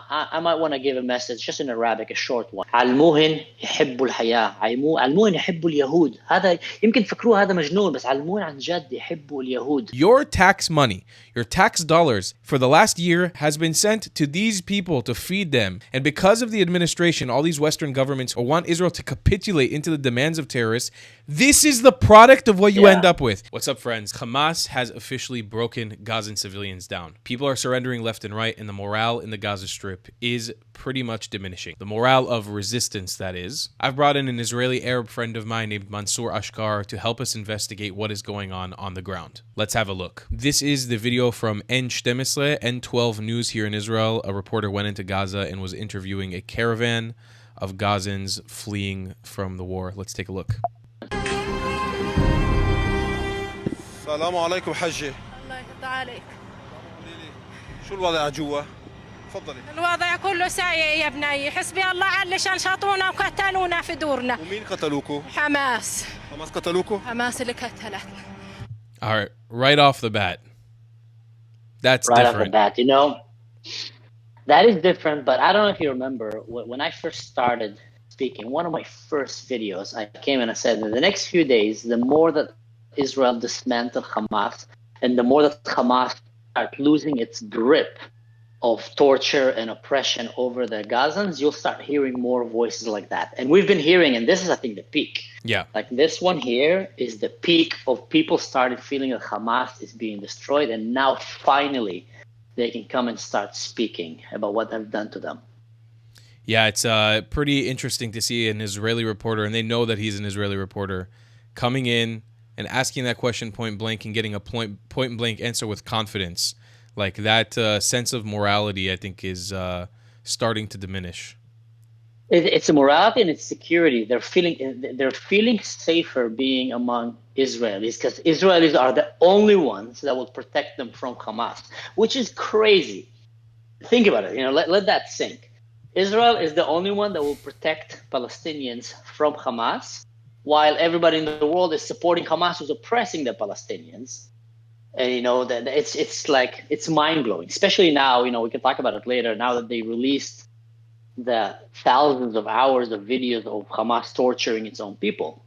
I might want to give a message just in Arabic, a short one. علموهن يحبوا الحياة. علموهن يحبوا اليهود. هذا يمكن تفكروه هذا مجنون بس علموهن عن جد يحبوا اليهود. Your tax money, your tax dollars for the last year has been sent to these people to feed them. And because of the administration, all these Western governments want Israel to capitulate into the demands of terrorists. This is the product of what you end up with. What's up, friends? Hamas has officially broken Gazan civilians down. People are surrendering left and right, and the morale in the Gaza Strip is pretty much diminishing. The morale of resistance, that is. I've brought in an Israeli Arab friend of mine named Mansur Ashkar to help us investigate what is going on the ground. Let's have a look. This is the video from N12, N12 News here in Israel. A reporter went into Gaza and was interviewing a caravan of Gazans fleeing from the war. Let's take a look. السلام عليكم حجة. الله يرضى عليك. شو الوضع جوا؟ تفضلي. الوضع كله سيء يا بني، حسبي الله على شلشطونا وقتلونا في دورنا. ومين قتلوكوا؟ حماس. حماس قتلوكوا؟ حماس اللي قتلتنا. All right, right off the bat. That's right different. Off the bat, that is different, but I don't know if you remember when I first started speaking, one of my first videos, I came and I said in the next few days, the more that Israel dismantled Hamas and the more that Hamas start losing its grip of torture and oppression over the Gazans, you'll start hearing more voices like that. And we've been hearing, and this is, I think, the peak. Yeah. Like this one here is the peak of people started feeling that Hamas is being destroyed, and now finally they can come and start speaking about what they've done to them. Yeah, it's pretty interesting to see an Israeli reporter, and they know that he's an Israeli reporter, coming in and asking that question point blank and getting a point blank answer with confidence. Like that sense of morality, I think, is starting to diminish. It's a morality and it's security. They're feeling safer being among Israelis because Israelis are the only ones that will protect them from Hamas, which is crazy. Think about it. Let that sink. Israel is the only one that will protect Palestinians from Hamas, while everybody in the world is supporting Hamas, who's oppressing the Palestinians. And that it's mind blowing, especially now. We can talk about it later. Now that they released the thousands of hours of videos of Hamas torturing its own people,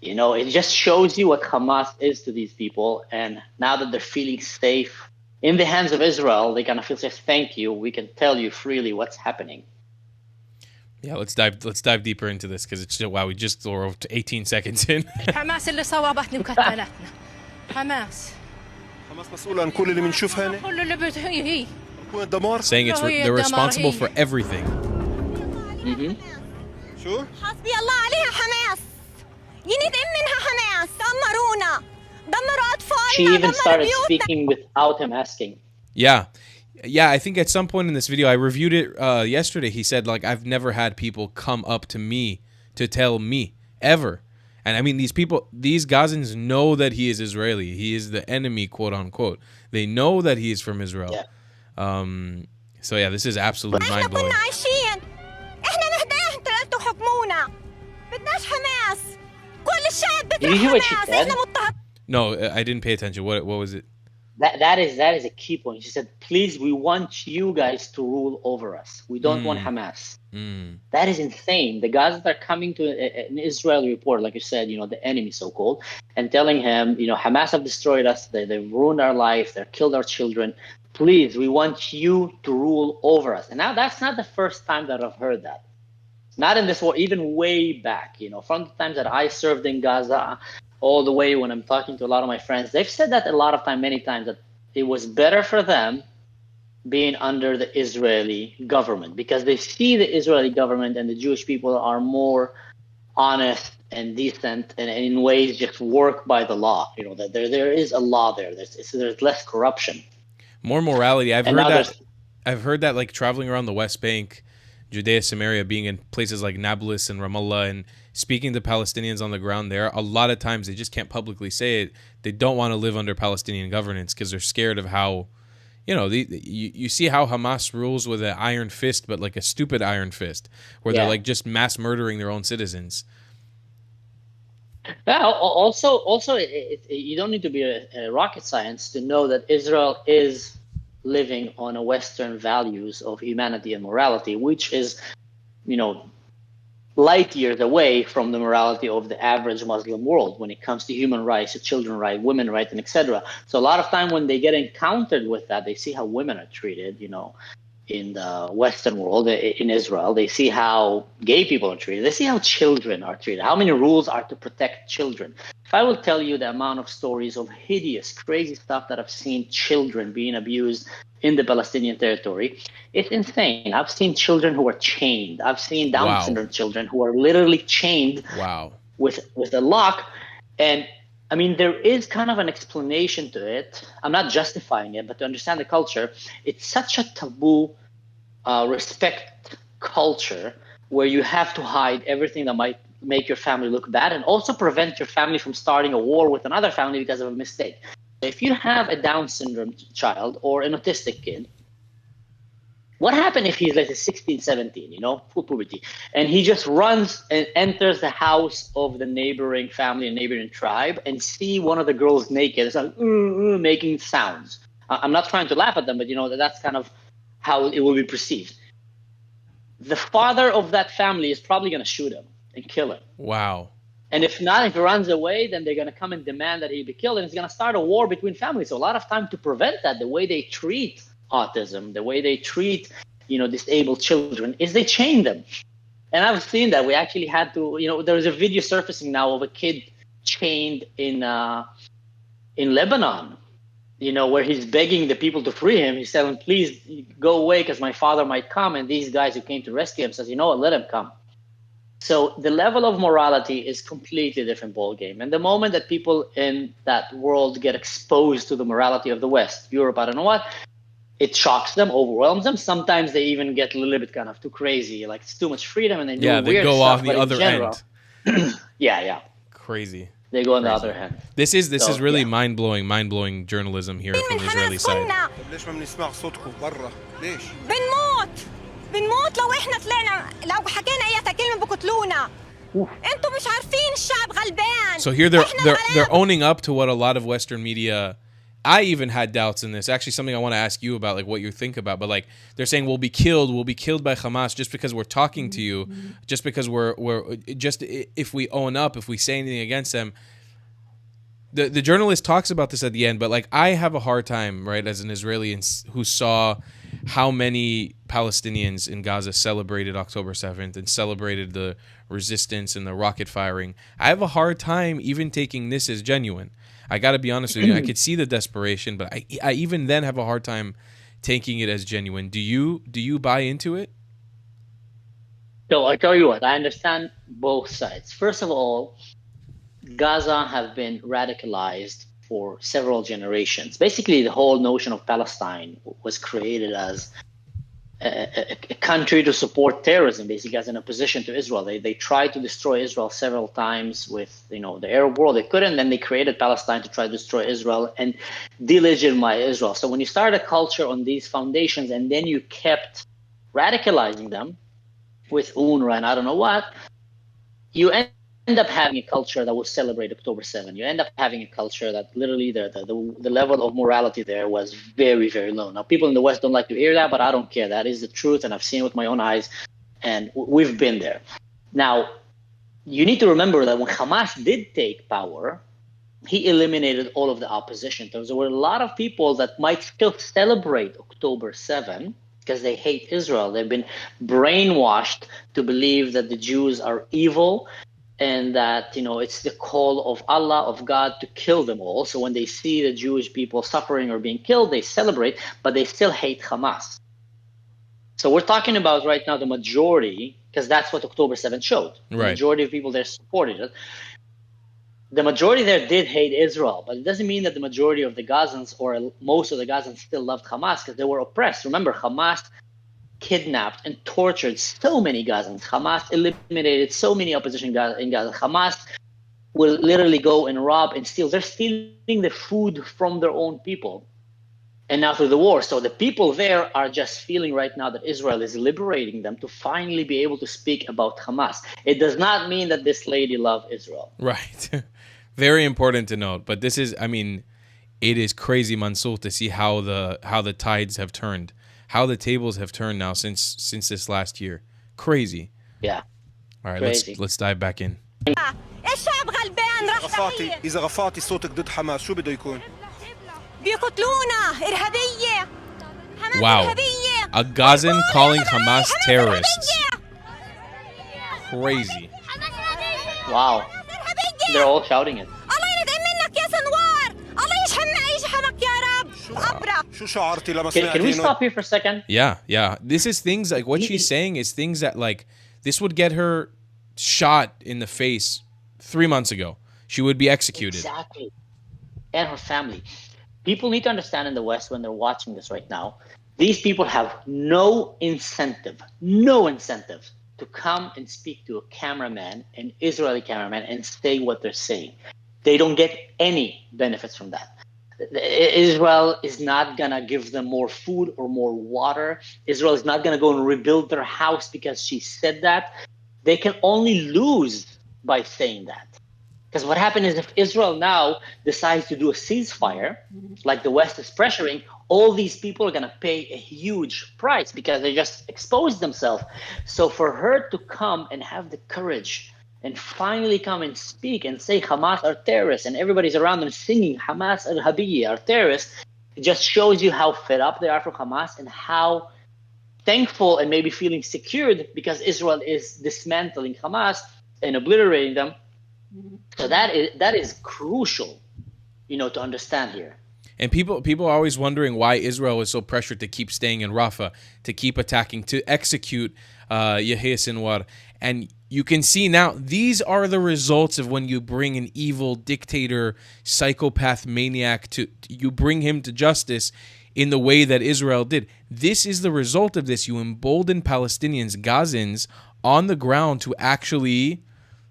it just shows you what Hamas is to these people. And now that they're feeling safe in the hands of Israel, they kind of feel safe. Thank you. We can tell you freely what's happening. Yeah, let's dive deeper into this because it's wow. We just over 18 seconds in. حماس اللي صوابتني وقتلتنا. حماس مسؤول عن كل اللي بنشوفها هنا. كل اللي هي الدمار. Saying they're responsible for everything. شو؟ حسبي الله عليها حماس. ينيد منها حماس. دمرونا. دمروا أطفالنا. She even started speaking without him asking. Yeah, I think at some point in this video, I reviewed it yesterday. He said, like, I've never had people come up to me to tell me ever. And I mean, these Gazans know that he is Israeli. He is the enemy, quote unquote. They know that he is from Israel. Yeah. So yeah, this is absolutely mind blowing. Did you hear what she said? No, I didn't pay attention. What was it? That is a key point. She said, please, we want you guys to rule over us. We don't want Hamas. That is insane. The Gazans are coming to an Israeli reporter, like you said, the enemy so-called, and telling him, Hamas have destroyed us. They've ruined our life. They've killed our children. Please, we want you to rule over us. And now that's not the first time that I've heard that. Not in this war, even way back, from the times that I served in Gaza, all the way when I'm talking to a lot of my friends, they've said that many times, that it was better for them being under the Israeli government because they see the Israeli government and the Jewish people are more honest and decent and in ways just work by the law. That there is a law there. There's less corruption. More morality. I've heard that like traveling around the West Bank, Judea, Samaria, being in places like Nablus and Ramallah and speaking to Palestinians on the ground there, a lot of times they just can't publicly say it. They don't want to live under Palestinian governance because they're scared of how, you see how Hamas rules with an iron fist, but like a stupid iron fist, where they're like just mass murdering their own citizens. Yeah, also, you don't need to be a rocket science to know that Israel is living on a Western values of humanity and morality, which is, light years away from the morality of the average Muslim world when it comes to human rights, children rights, women rights, and etc. So a lot of time when they get encountered with that, they see how women are treated, in the Western world, in Israel. They see how gay people are treated. They see how children are treated, how many rules are to protect children. If I will tell you the amount of stories of hideous, crazy stuff that I've seen children being abused in the Palestinian territory, it's insane. I've seen children who are chained. I've seen Down syndrome children who are literally chained with a lock. And I mean, there is kind of an explanation to it. I'm not justifying it, but to understand the culture, it's such a taboo respect culture where you have to hide everything that might make your family look bad and also prevent your family from starting a war with another family because of a mistake. If you have a Down syndrome child or an autistic kid, what happened if he's like 16, 17, full puberty, and he just runs and enters the house of the neighboring family and neighboring tribe and see one of the girls naked? It's like making sounds. I'm not trying to laugh at them, but that's kind of how it will be perceived. The father of that family is probably going to shoot him and kill him. Wow. And if not, if he runs away, then they're going to come and demand that he be killed, and it's going to start a war between families. So a lot of time to prevent that, the way they treat autism, the way they treat, disabled children, is they chain them. And I've seen that. We actually had to, there is a video surfacing now of a kid chained in Lebanon, where he's begging the people to free him. He's telling, please go away because my father might come. And these guys who came to rescue him says, let him come. So the level of morality is completely different ballgame. And the moment that people in that world get exposed to the morality of the West, Europe, I don't know what, it shocks them, overwhelms them. Sometimes they even get a little bit kind of too crazy, like it's too much freedom, and they do weird they go stuff, off the other end. Yeah. Crazy. They go on the other hand. This is really mind-blowing journalism here from the Israeli side. ليش ما بنسمع صوتكم برا؟ ليش؟ بنموت لو احنا طلعنا، لو حكينا اي كلمه بقتلونا. انتم مش عارفين الشعب غلبان. So here they're owning up to what a lot of Western media. I even had doubts in this. Actually, something I want to ask you about, like what you think about. But like they're saying we'll be killed by Hamas just because we're talking to you, just because we're just if we own up, if we say anything against them. The journalist talks about this at the end, but like I have a hard time, right, as an Israeli who saw how many Palestinians in Gaza celebrated October 7th and celebrated the resistance and the rocket firing. I have a hard time even taking this as genuine. I got to be honest with you. I could see the desperation, but I even then have a hard time taking it as genuine. Do you buy into it? So I tell you what, I understand both sides. First of all, Gaza have been radicalized for several generations. Basically, the whole notion of Palestine was created as a country to support terrorism, basically as an opposition to Israel. They tried to destroy Israel several times with the Arab world. They couldn't. Then they created Palestine to try to destroy Israel and delegitimize Israel. So when you start a culture on these foundations and then you kept radicalizing them with UNRWA and I don't know what, you end up having a culture that will celebrate October 7th. You end up having a culture that literally the level of morality there was very, very low. Now, people in the West don't like to hear that, but I don't care. That is the truth, and I've seen it with my own eyes, and we've been there. Now, you need to remember that when Hamas did take power, he eliminated all of the opposition. There were a lot of people that might still celebrate October 7th because they hate Israel. They've been brainwashed to believe that the Jews are evil and that, it's the call of Allah, of God, to kill them all. So when they see the Jewish people suffering or being killed, they celebrate, but they still hate Hamas. So we're talking about right now the majority, because that's what October 7th showed. The majority of people there supported it. The majority there did hate Israel, but it doesn't mean that the majority of the Gazans or most of the Gazans still loved Hamas because they were oppressed. Remember, Hamas kidnapped and tortured so many Gazans. Hamas eliminated so many opposition in Gaza. Hamas will literally go and rob and steal. They're stealing the food from their own people. And now through the war. So the people there are just feeling right now that Israel is liberating them to finally be able to speak about Hamas. It does not mean that this lady loved Israel. Right. Very important to note. But this is, It is crazy, Mansur, to see how the tides have turned, how the tables have turned now since this last year. Crazy. Yeah. All right, Crazy. let's dive back in. الشعب غلبان رفعتي إذا رفعتي صوتك ضد حماس شو بده يكون؟ بيقتلونا إرهابية. حماس Wow. إرهابية. A Gazan calling Hamas terrorists. Crazy. Wow. They're all shouting it. الله ينتقم منك يا سنوار. الله يشحمك يا رب. أبرك. شو شعرتي لما Can we سمعتي stop here for a second? Yeah. This is things like what she's saying is things that like this would get her shot in the face 3 months ago. She would be executed. Exactly. And her family. People need to understand in the West when they're watching this right now, these people have no incentive to come and speak to a cameraman, an Israeli cameraman, and say what they're saying. They don't get any benefits from that. Israel is not going to give them more food or more water. Israel is not going to go and rebuild their house because she said that. They can only lose by saying that. Because what happened is if Israel now decides to do a ceasefire, like the West is pressuring, all these people are going to pay a huge price because they just exposed themselves. So for her to come and have the courage and finally come and speak and say Hamas are terrorists and everybody's around them singing Hamas al-Habiyya are terrorists, it just shows you how fed up they are for Hamas and how thankful and maybe feeling secured because Israel is dismantling Hamas and obliterating them. So that is crucial, to understand here. And people are always wondering why Israel is so pressured to keep staying in Rafah, to keep attacking, to execute Yahya Sinwar. And you can see now, these are the results of when you bring an evil dictator, psychopath, maniac, you bring him to justice in the way that Israel did. This is the result of this. You embolden Palestinians, Gazans, on the ground to actually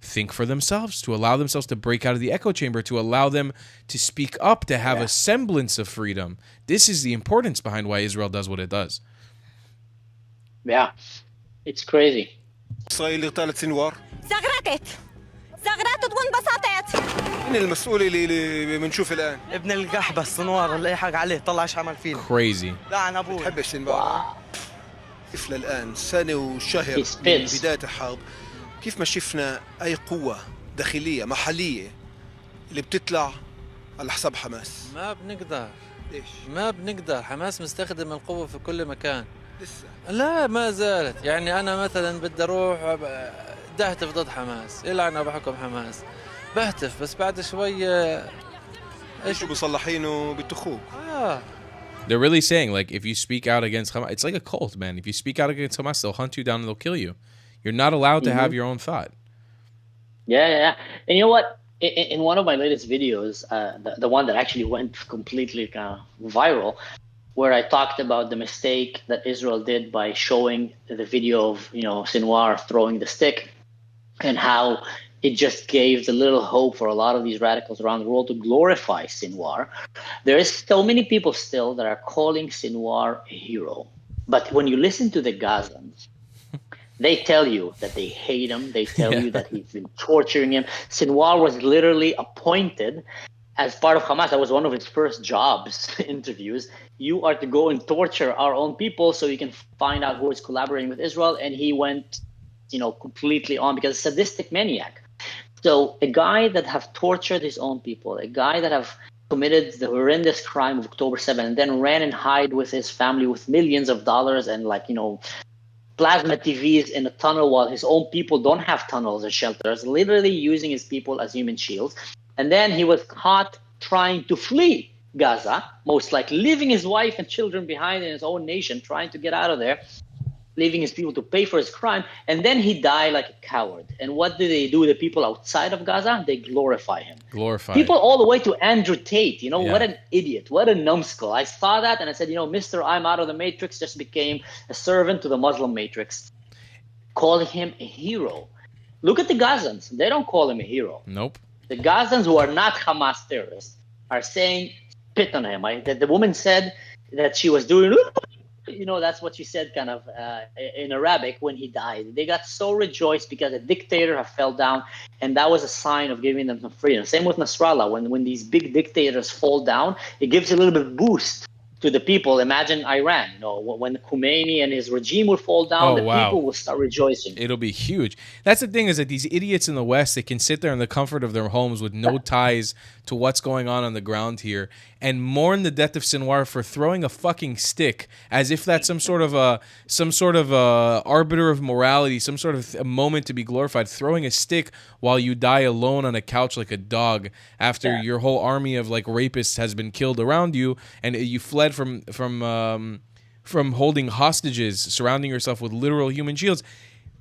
think for themselves, to allow themselves to break out of the echo chamber, to allow them to speak up, to have a semblance of freedom. This is the importance behind why Israel does what it does. Yeah, it's crazy. إسرائيل اغتالت سنوار. زغرتت وانبسطت. مين المسؤول اللي بنشوف الآن؟ ابن القحبة السنوار اللي حق عليه طلع ايش عمل فينا. Crazy. لعن ابوه. بتحبش سنوار؟ كيف للآن سنة وشهر من بداية الحرب كيف ما شفنا أي قوة داخلية محلية اللي بتطلع على حساب حماس؟ ما بنقدر. ليش؟ ما بنقدر. حماس مستخدم القوة في كل مكان. لسه؟ لا ما زالت. يعني أنا مثلا بدي أروح دهتف ضد حماس. يلعن بحكم حماس. بهتف بس بعد شوية إيش بصلحينه بالتخوك؟ They're really saying, like, if you speak out against Hamas, it's like a cult, man. If you speak out against Hamas, they'll hunt you down and they'll kill you. You're not allowed to have your own thought. Yeah. And you know what? In one of my latest videos, the one that actually went completely viral, where I talked about the mistake that Israel did by showing the video of, Sinwar throwing the stick and how it just gave the little hope for a lot of these radicals around the world to glorify Sinwar. There is so many people still that are calling Sinwar a hero. But when you listen to the Gazans, they tell you that they hate him. They tell you that he's been torturing him. Sinwar was literally appointed as part of Hamas. That was one of his first jobs interviews. You are to go and torture our own people so you can find out who is collaborating with Israel. And he went, completely on because a sadistic maniac. So a guy that have tortured his own people, a guy that have committed the horrendous crime of October 7th and then ran and hide with his family with millions of dollars and plasma TVs in a tunnel while his own people don't have tunnels or shelters, literally using his people as human shields. And then he was caught trying to flee Gaza, most likely leaving his wife and children behind in his own nation, trying to get out of there, leaving his people to pay for his crime. And then he died like a coward. And what do they do? The people outside of Gaza, they glorify him. People all the way to Andrew Tate. What an idiot. What a numbskull. I saw that and I said, Mr. I'm out of the Matrix just became a servant to the Muslim Matrix. Calling him a hero. Look at the Gazans. They don't call him a hero. Nope. The Gazans who are not Hamas terrorists are saying, spit on him. The woman said that she was doing that's what you said kind of in Arabic when he died. They got so rejoiced because a dictator had fell down, and that was a sign of giving them some freedom. Same with Nasrallah. When these big dictators fall down, it gives a little bit of boost to the people. Imagine Iran, when Khomeini and his regime would fall down, people will start rejoicing. It'll be huge. That's the thing, is that these idiots in the West, they can sit there in the comfort of their homes with no ties to what's going on the ground here and mourn the death of Sinwar for throwing a fucking stick as if that's some sort of arbiter of morality, some sort of a moment to be glorified, throwing a stick while you die alone on a couch like a dog after your whole army of like rapists has been killed around you and you fled from holding hostages, surrounding yourself with literal human shields.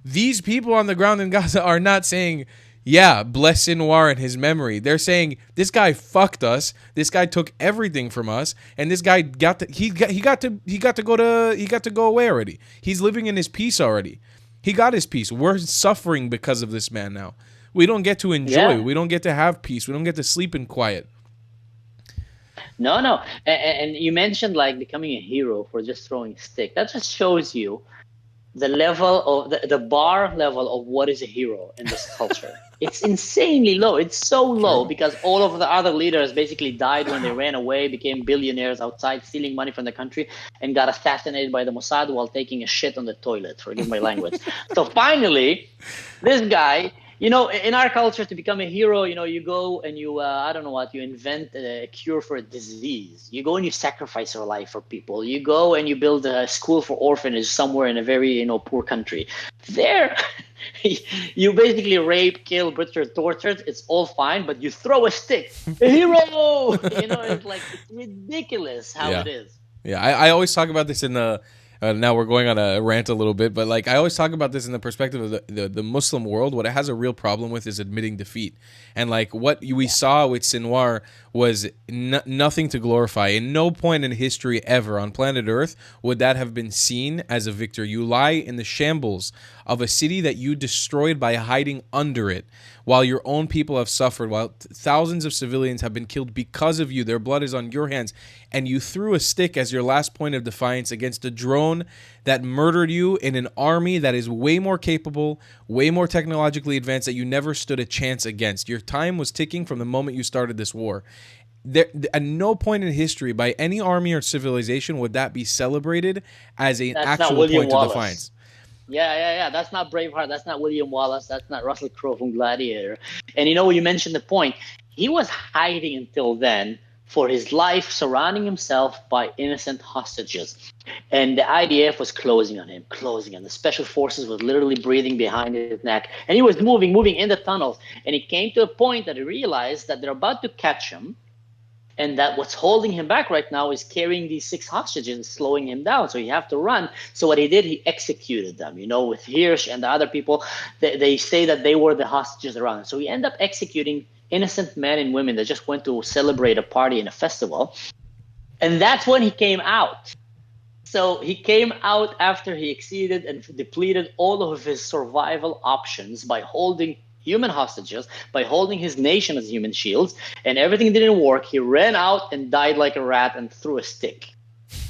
These people on the ground in Gaza are not saying, yeah, bless Sinwar and his memory. They're saying this guy fucked us. This guy took everything from us, and this guy got to go away already. He's living in his peace already. He got his peace. We're suffering because of this man now. We don't get to enjoy. Yeah. We don't get to have peace. We don't get to sleep in quiet. No. And you mentioned like becoming a hero for just throwing a stick. That just shows you the level of the bar level of what is a hero in this culture. It's insanely low. It's so low because all of the other leaders basically died when they ran away, became billionaires outside, stealing money from the country, and got assassinated by the Mossad while taking a shit on the toilet. Forgive my language. So finally, this guy, in our culture, to become a hero, you go and you, you invent a cure for a disease. You go and you sacrifice your life for people. You go and you build a school for orphanages somewhere in a very, poor country. There, you basically rape, kill, butcher, torture. It's all fine, but you throw a stick. A hero! It's ridiculous how it is. Yeah, I always talk about this in the... now we're going on a rant a little bit, but like I always talk about this in the perspective of the Muslim world. What it has a real problem with is admitting defeat. And like what we saw with Sinwar was nothing to glorify. In no point in history ever on planet Earth would that have been seen as a victory. You lie in the shambles of a city that you destroyed by hiding under it, while your own people have suffered, while thousands of civilians have been killed because of you. Their blood is on your hands. And you threw a stick as your last point of defiance against a drone that murdered you in an army that is way more capable, way more technologically advanced, that you never stood a chance against. Your time was ticking from the moment you started this war. At no point in history by any army or civilization would that be celebrated as an actual point of defiance. Yeah. That's not Braveheart. That's not William Wallace. That's not Russell Crowe from Gladiator. And you mentioned the point. He was hiding until then for his life, surrounding himself by innocent hostages. And the IDF was closing on him. The special forces was literally breathing behind his neck. And he was moving in the tunnels. And he came to a point that he realized that they're about to catch him. And that what's holding him back right now is carrying these 6 hostages and slowing him down. So you have to run. So what he did, he executed them, with Hirsch and the other people. They say that they were the hostages around him. So he ended up executing innocent men and women that just went to celebrate a party and a festival. And that's when he came out. So he came out after he exceeded and depleted all of his survival options by holding human hostages, by holding his nation as human shields, and everything didn't work. He ran out and died like a rat and threw a stick.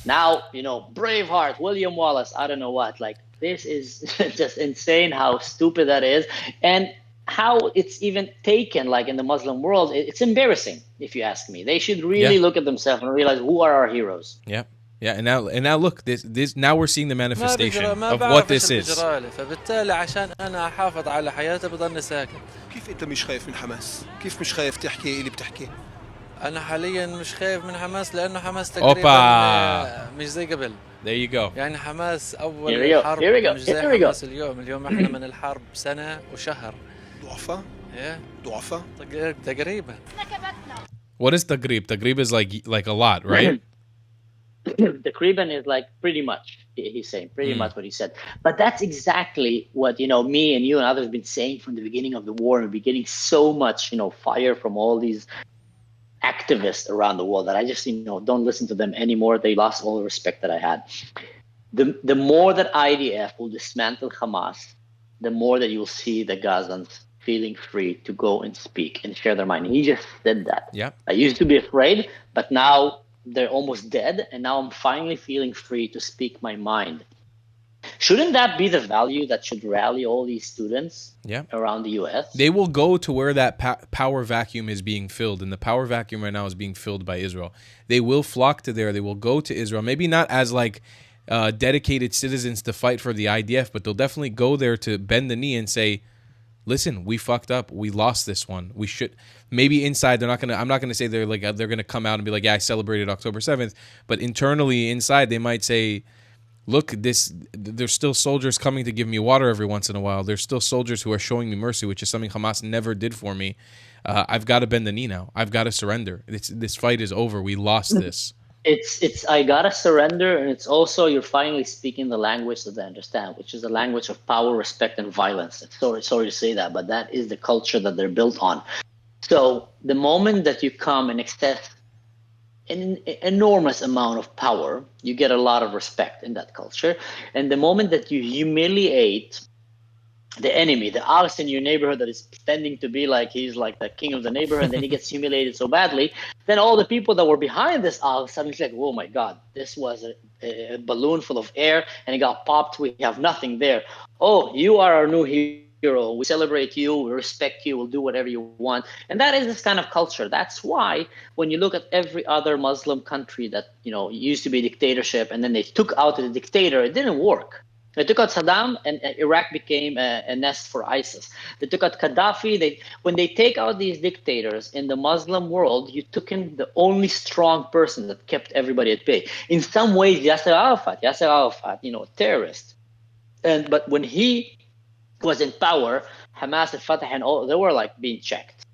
Now, Braveheart, William Wallace, I don't know what. Like, this is just insane how stupid that is. And how it's even taken, like in the Muslim world, it's embarrassing, if you ask me. They should really look at themselves and realize who are our heroes. Yeah. And now look, this now we're seeing the manifestation of what this is. فبالتالي عشان انا احافظ على حياتي بضلني ساكت. كيف انت مش خايف من حماس؟ كيف مش خايف تحكي اللي بتحكي؟ انا حاليا مش خايف من حماس لانه حماس تقريبا مش زي قبل. There you go. يعني حماس اول حرب مش زي حماس اليوم احنا من الحرب سنة وشهر. ضعفاء؟ ضعفاء؟ تقريبا. What is تقريب? تقريب is like a lot, right? Takriban is like pretty much, he's saying, pretty much what he said. But that's exactly what, me and you and others have been saying from the beginning of the war. And we're getting so much, fire from all these activists around the world that I just, don't listen to them anymore. They lost all the respect that I had. The more that IDF will dismantle Hamas, the more that you'll see the Gazans feeling free to go and speak and share their mind. He just said that. Yeah. I used to be afraid, but now they're almost dead, and now I'm finally feeling free to speak my mind. Shouldn't that be the value that should rally all these students around the U.S.? They will go to where that power vacuum is being filled, and the power vacuum right now is being filled by Israel. They will flock to there. They will go to Israel, maybe not as like dedicated citizens to fight for the IDF, but they'll definitely go there to bend the knee and say, listen, we fucked up. We lost this one. We should maybe inside. I'm not gonna say they're gonna come out and be like, yeah, I celebrated October 7th, but internally inside they might say, look, there's still soldiers coming to give me water every once in a while. There's still soldiers who are showing me mercy, which is something Hamas never did for me. I've got to bend the knee now. I've got to surrender. This fight is over. We lost this. It's I gotta surrender, and it's also you're finally speaking the language that they understand, which is the language of power, respect, and violence. Sorry to say that, but that is the culture that they're built on. So the moment that you come and access an enormous amount of power, you get a lot of respect in that culture. And the moment that you humiliate the enemy, the ox in your neighborhood that is pretending to be like he's like the king of the neighborhood, and then he gets humiliated so badly, then all the people that were behind this ox suddenly like, oh my God, this was a balloon full of air and it got popped. We have nothing there. Oh, you are our new hero. We celebrate you. We respect you. We'll do whatever you want. And that is this kind of culture. That's why when you look at every other Muslim country that, used to be a dictatorship and then they took out the dictator, it didn't work. They took out Saddam, and Iraq became a nest for ISIS. They took out Gaddafi. When they take out these dictators in the Muslim world, you took in the only strong person that kept everybody at bay. In some ways, Yasser Arafat, terrorist. But when he was in power, Hamas and Fatah and all, they were like being checked.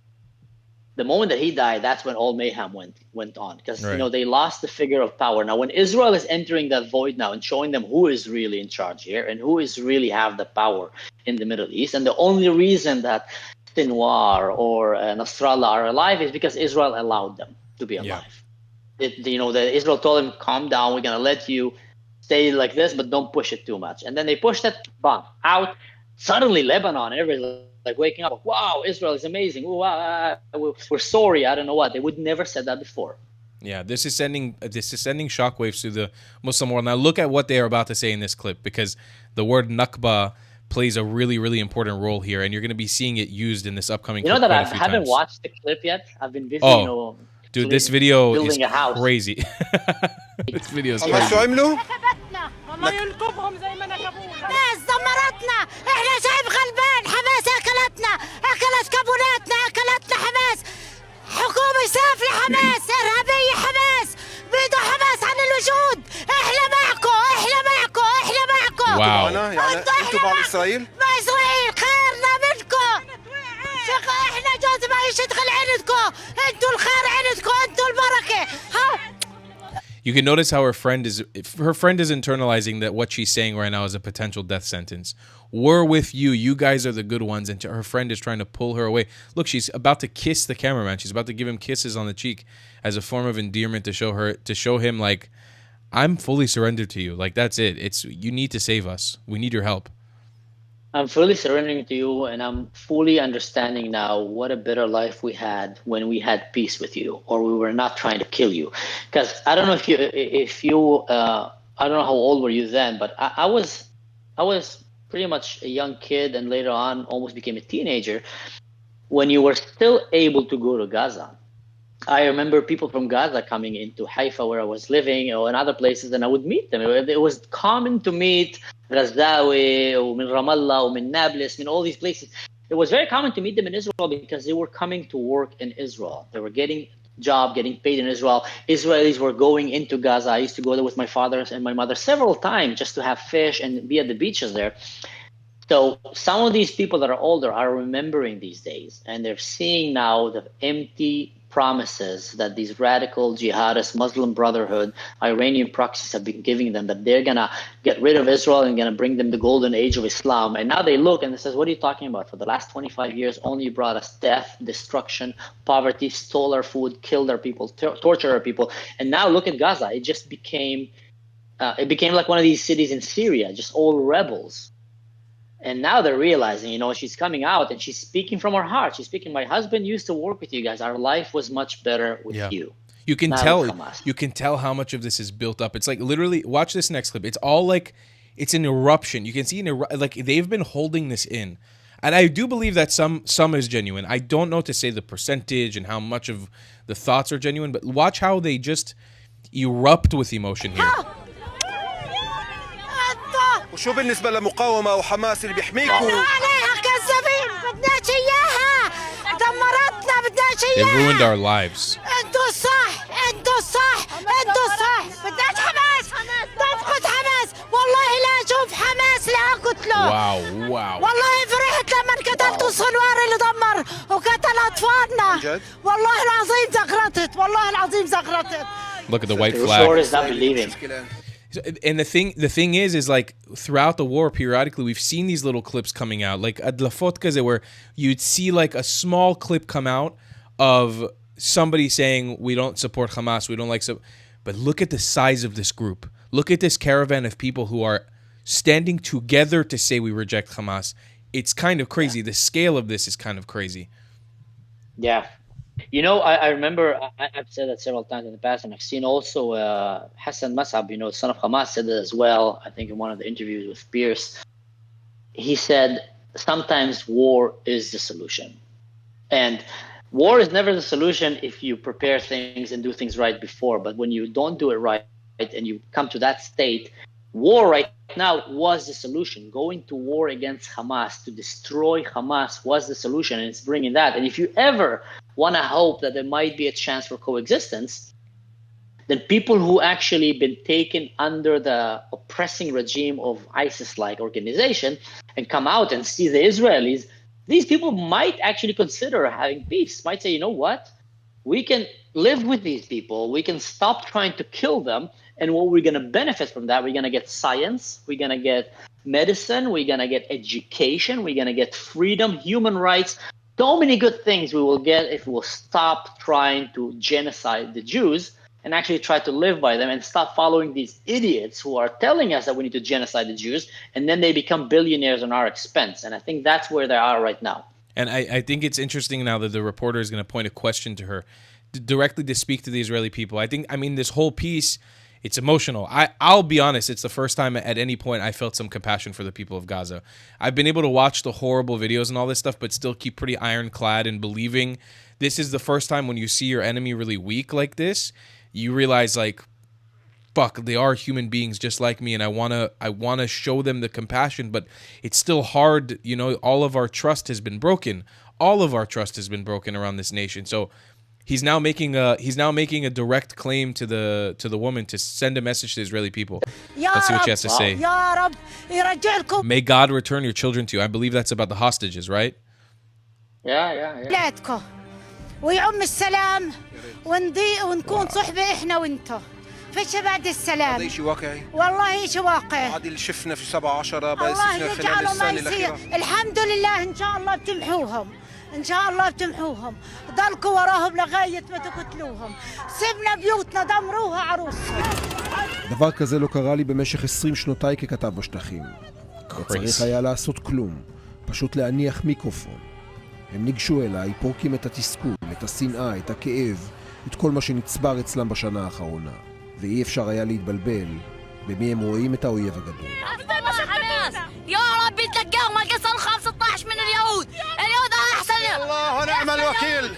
The moment that he died, that's when all mayhem went on, because they lost the figure of power. Now, when Israel is entering that void now and showing them who is really in charge here and who is really have the power in the Middle East, and the only reason that Sinwar or Nasrallah are alive is because Israel allowed them to be alive. Israel told them, calm down, we're going to let you stay like this, but don't push it too much. And then they pushed that bomb out. Suddenly, Lebanon, everybody's like waking up. Wow, Israel is amazing. Ooh, we're sorry. I don't know what. They would never said that before. Yeah, this is sending shockwaves through the Muslim world. Now look at what they are about to say in this clip, because the word Nakba plays a really, really important role here, and you're going to be seeing it used in this upcoming clip. That I haven't watched the clip yet. I've been busy, dude, this video is house. Crazy. This video is الله شو عملوا؟ الله ينكبهم زي ما نكبونا. ناس دمرتنا، احنا شعب غلبان، حماس اكلتنا، اكلت كابوناتنا، اكلتنا حماس. حكومة سافلة حماس، ارهابية حماس، بيدوا حماس عن الوجود. احنا معكم، احنا معكم، احنا معكم. واو. انتوا مع اسرائيل؟ مع اسرائيل، خيرنا منكم. احنا جوز معيشة غل عندكم، انتوا الخير عندكم، انتوا البركة. You can notice how her friend is internalizing that what she's saying right now is a potential death sentence. We're with you. You guys are the good ones. And her friend is trying to pull her away. Look, she's about to kiss the cameraman. She's about to give him kisses on the cheek as a form of endearment to show him like, I'm fully surrendered to you. Like, that's it. You need to save us. We need your help. I'm fully surrendering to you, and I'm fully understanding now what a better life we had when we had peace with you, or we were not trying to kill you. Because I don't know if you I don't know how old were you then, but I was pretty much a young kid, and later on almost became a teenager when you were still able to go to Gaza. I remember people from Gaza coming into Haifa, where I was living, or in other places, and I would meet them. It was common to meet Ghazawi, or min Ramallah, or min Nablus, all these places. It was very common to meet them in Israel because they were coming to work in Israel. They were getting job, getting paid in Israel. Israelis were going into Gaza. I used to go there with my father and my mother several times just to have fish and be at the beaches there. So some of these people that are older are remembering these days, and they're seeing now the empty promises that these radical jihadist Muslim Brotherhood Iranian proxies have been giving them, that they're going to get rid of Israel and going to bring them the golden age of Islam. And now they look and they says, what are you talking about? For the last 25 years, only you brought us death, destruction, poverty, stole our food, killed our people, tortured our people. And now look at Gaza. It just became like one of these cities in Syria, just all rebels. And now they're realizing, she's coming out and she's speaking from her heart. She's speaking, my husband used to work with you guys. Our life was much better with you. You can not tell. with Hamas. You can tell how much of this is built up. It's like literally. Watch this next clip. It's all like it's an eruption. You can see like they've been holding this in, and I do believe that some is genuine. I don't know to say the percentage and how much of the thoughts are genuine, but watch how they just erupt with emotion here. وشو بالنسبة للمقاومة وحماس اللي بيحميكوا؟ عليها كذابين بدناش إياها دمرتنا بدناش They إياها. ruined our lives. انتوا صح انتوا صح انتوا صح بدناش حماس تفقد حماس والله لا أشوف حماس لا أقتله. Wow. والله فرحت لما قتلتوا الصنوار اللي دمر وقتل أطفالنا. والله العظيم زغرتت والله العظيم زغرتت. Look at the white The flag. report is not believing. And the thing is like throughout the war, periodically we've seen these little clips coming out, like adlafot kaze, where you'd see like a small clip come out of somebody saying we don't support Hamas, we don't like so. But look at the size of this group. Look at this caravan of people who are standing together to say we reject Hamas. It's kind of crazy. The scale of this is kind of crazy. Yeah. You know, I remember I've said that several times in the past, and I've seen also Hassan Masab, you know, son of Hamas, said that as well. I think in one of the interviews with Pierce, he said sometimes war is the solution, and war is never the solution if you prepare things and do things right before. But when you don't do it right and you come to that state, war right now was the solution. Going to war against Hamas to destroy Hamas was the solution, and it's bringing that. And if you ever want to hope that there might be a chance for coexistence, then people who actually been taken under the oppressing regime of ISIS-like organization and come out and see the Israelis, these people might actually consider having peace, might say, you know what, we can live with these people, we can stop trying to kill them, and what we're going to benefit from that, we're going to get science, we're going to get medicine, we're going to get education, we're going to get freedom, human rights. So many good things we will get if we will stop trying to genocide the Jews and actually try to live by them and stop following these idiots who are telling us that we need to genocide the Jews, and then they become billionaires on our expense. And I think that's where they are right now. And I think it's interesting now that the reporter is going to point a question to her directly to speak to the Israeli people. I mean, this whole piece, it's emotional. I'll be honest, it's the first time at any point I felt some compassion for the people of Gaza. I've been able to watch the horrible videos and all this stuff, but still keep pretty ironclad in believing. This is the first time when you see your enemy really weak like this, you realize like, fuck, they are human beings just like me, and I wanna show them the compassion, but it's still hard. You know, all of our trust has been broken. All of our trust has been broken around this nation. So he's now making a direct claim to the woman to send a message to the Israeli people. Let's see what she has to say. May God return your children to you. I believe that's about the hostages, right? Yeah. ويعم السلام ونكون صحبة إحنا وإنتو فيش بعد السلام. هذا شيء واقعي. والله شيء واقعي. هذا اللي شفنا في 17 بس الله خلال يجعله ما السنة يصير. الأخيرة. الحمد لله إن شاء الله بتمحوهم. إن شاء الله بتمحوهم. ضلكوا وراهم لغاية ما تقتلوهم. سيبنا بيوتنا دمروها عروس. דבר כזה לא קרה לי במשך 20 שנותיי ככתב בשטחים. לא צריך היה לעשות כלום, פשוט להניח מיקרופון. הם ניגשו אליי, פורקים את התסכול, את השנאה, את הכאב, את כל מה שנצבר אצלם בשנה האחרונה. ואי אפשר היה להתבלבל במי הם רואים את האויב הגדול. يا رب تلقاهم القصر 15 من اليهود أحسن. الله ونعم الوكيل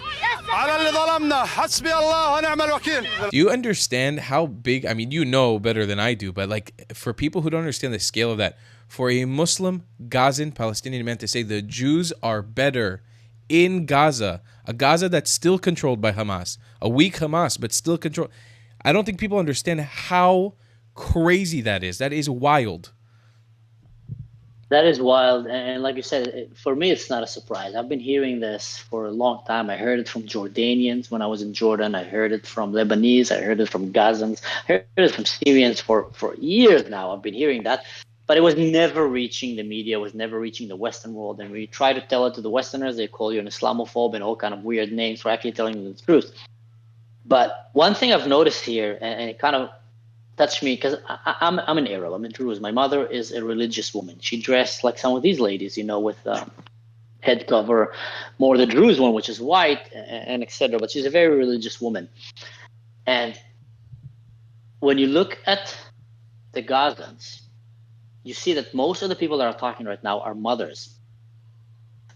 على اللي ظلمنا. حسبي الله ونعم الوكيل. Do you understand how big, I mean, you know better than I do, but like for people who don't understand the scale of that, for a Muslim Gazan Palestinian man to say the Jews are better in Gaza, a Gaza that's still controlled by Hamas, a weak Hamas, but still controlled. I don't think people understand how crazy that is. That is wild. That is wild. And like you said, for me, it's not a surprise. I've been hearing this for a long time. I heard it from Jordanians when I was in Jordan. I heard it from Lebanese. I heard it from Gazans. I heard it from Syrians for years now. I've been hearing that. But it was never reaching the media, was never reaching the Western world. And when you try to tell it to the Westerners, they call you an Islamophobe and all kind of weird names for actually telling them the truth. But one thing I've noticed here, and it kind of touched me, because I'm an Arab, I'm a Druze. My mother is a religious woman. She dressed like some of these ladies, you know, with head cover, more the Druze one, which is white, and etc. But she's a very religious woman. And when you look at the Gazans, you see that most of the people that are talking right now are mothers.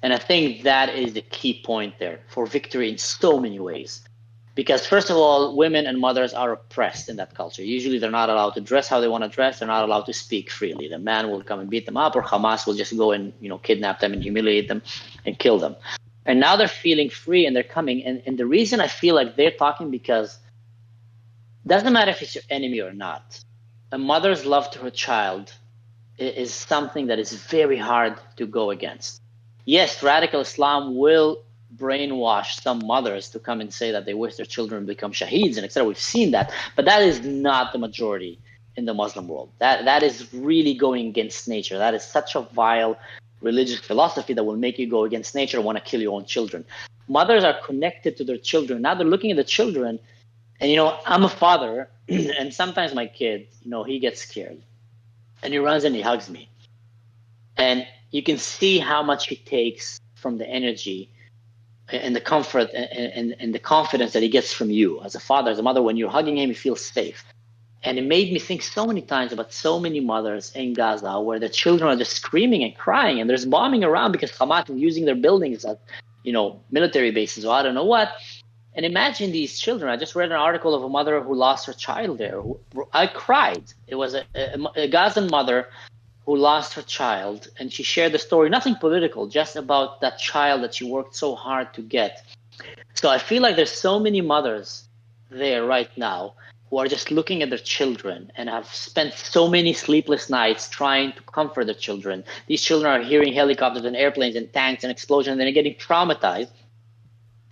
And I think that is the key point there for victory in so many ways. Because first of all, women and mothers are oppressed in that culture. Usually they're not allowed to dress how they want to dress. They're not allowed to speak freely. The man will come and beat them up, or Hamas will just go and kidnap them and humiliate them and kill them. And now they're feeling free and they're coming. And the reason I feel like they're talking, because it doesn't matter if it's your enemy or not. A mother's love to her child is something that is very hard to go against. Yes, radical Islam will brainwash some mothers to come and say that they wish their children become shaheeds and etc. We've seen that, but that is not the majority in the Muslim world. That is really going against nature. That is such a vile religious philosophy that will make you go against nature and want to kill your own children. Mothers are connected to their children. Now they're looking at the children, and I'm a father, and sometimes my kid, he gets scared, and he runs and he hugs me, and you can see how much he takes from the energy and the comfort and the confidence that he gets from you as a father, as a mother. When you're hugging him, he feels safe. And it made me think so many times about so many mothers in Gaza where the children are just screaming and crying, and there's bombing around because Hamas is using their buildings as, military bases or I don't know what. And imagine these children. I just read an article of a mother who lost her child there. I cried. It was a Gazan mother who lost her child, and she shared the story, nothing political, just about that child that she worked so hard to get. So I feel like there's so many mothers there right now who are just looking at their children and have spent so many sleepless nights trying to comfort their children. These children are hearing helicopters and airplanes and tanks and explosions, and they're getting traumatized.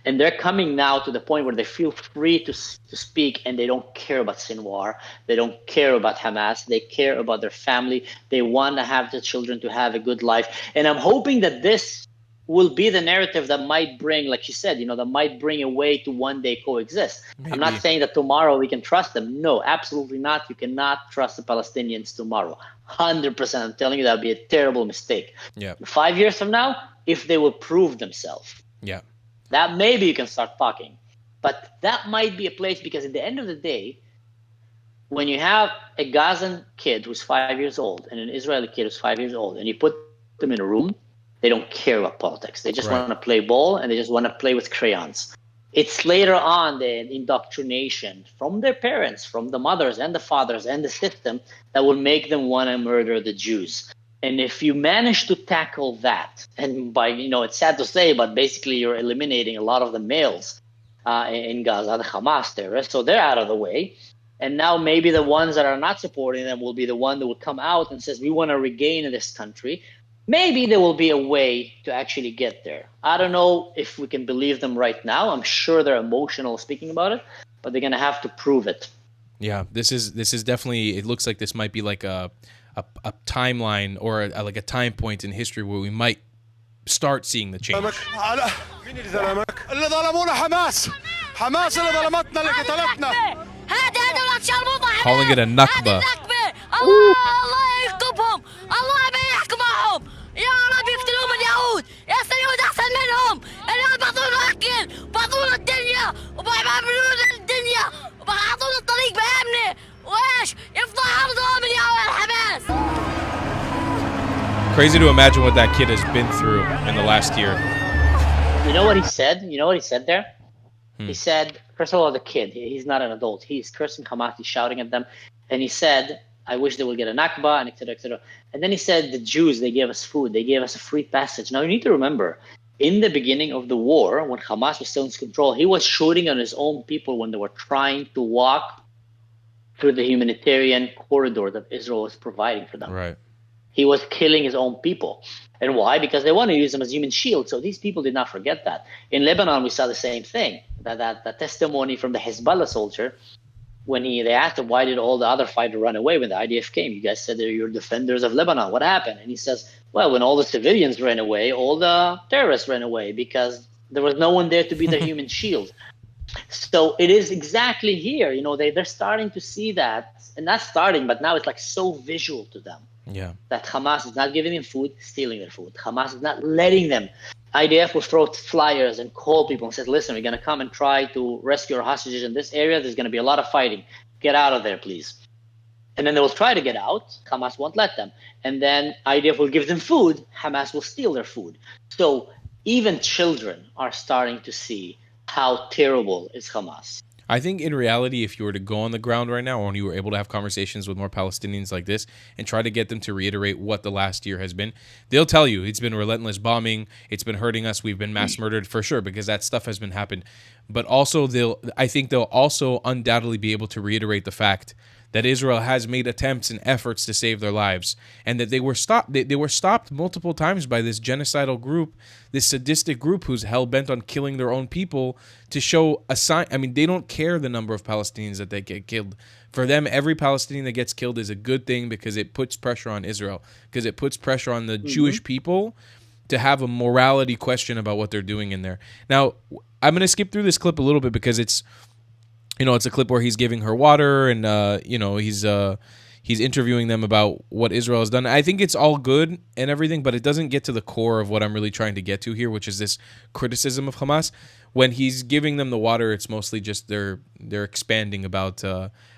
And they're coming now to the point where they feel free to speak, and they don't care about Sinwar. They don't care about Hamas. They care about their family. They want to have the children to have a good life. And I'm hoping that this will be the narrative that might bring, like you said, that might bring a way to one day coexist. Maybe. I'm not saying that tomorrow we can trust them. No, absolutely not. You cannot trust the Palestinians tomorrow. 100%. I'm telling you, that would be a terrible mistake. Yeah. 5 years from now, if they will prove themselves. Yeah. That maybe you can start talking. But that might be a place, because at the end of the day, when you have a Gazan kid who's 5 years old and an Israeli kid who's 5 years old, and you put them in a room, they don't care about politics. They just want to play ball, and they just want to play with crayons. It's later on the indoctrination from their parents, from the mothers and the fathers and the system, that will make them want to murder the Jews. And if you manage to tackle that, and by, it's sad to say, but basically you're eliminating a lot of the males in Gaza, the Hamas terrorists, so they're out of the way. And now maybe the ones that are not supporting them will be the one that will come out and says, we want to regain this country. Maybe there will be a way to actually get there. I don't know if we can believe them right now. I'm sure they're emotional speaking about it, but they're going to have to prove it. Yeah, this is definitely, it looks like this might be like a timeline or like a time point in history where we might start seeing the change. Calling it a Nakba. Crazy to imagine what that kid has been through in the last year. You know what he said? You know what he said there? He said, first of all, the kid, he's not an adult. He's cursing Hamas, he's shouting at them. And he said, I wish they would get a Nakba, and et cetera, et cetera. And then he said, the Jews, they gave us food. They gave us a free passage. Now, you need to remember, in the beginning of the war, when Hamas was still in control, he was shooting on his own people when they were trying to walk through the humanitarian corridor that Israel was providing for them. Right. He was killing his own people. And why? Because they want to use them as human shields. So these people did not forget that. In Lebanon, we saw the same thing. That testimony from the Hezbollah soldier, when they asked him, why did all the other fighters run away when the IDF came? You guys said that you're defenders of Lebanon. What happened? And he says, well, when all the civilians ran away, all the terrorists ran away because there was no one there to be their human shield. So it is exactly here. They're starting to see that. And not starting, but now it's like so visual to them. Yeah. That Hamas is not giving them food, stealing their food. Hamas is not letting them IDF will throw flyers and call people and says, listen, we're going to come and try to rescue our hostages in this area. There's going to be a lot of fighting. Get out of there, please. And then they will try to get out. Hamas won't let them. And then IDF will give them food. Hamas will steal their food. So even children are starting to see how terrible is Hamas. I think in reality, if you were to go on the ground right now, or you were able to have conversations with more Palestinians like this and try to get them to reiterate what the last year has been, they'll tell you it's been relentless bombing, it's been hurting us, we've been mass murdered for sure, because that stuff has been happened. But also I think they'll also undoubtedly be able to reiterate the fact that Israel has made attempts and efforts to save their lives, and that they were stopped. They were stopped multiple times by this genocidal group, this sadistic group who's hell-bent on killing their own people to show a sign. I mean, they don't care the number of Palestinians that they get killed. For them, every Palestinian that gets killed is a good thing because it puts pressure on Israel, because it puts pressure on the Jewish people to have a morality question about what they're doing in there. Now, I'm going to skip through this clip a little bit because it's a clip where he's giving her water and, he's interviewing them about what Israel has done. I think it's all good and everything, but it doesn't get to the core of what I'm really trying to get to here, which is this criticism of Hamas. When he's giving them the water, it's mostly just they're expanding about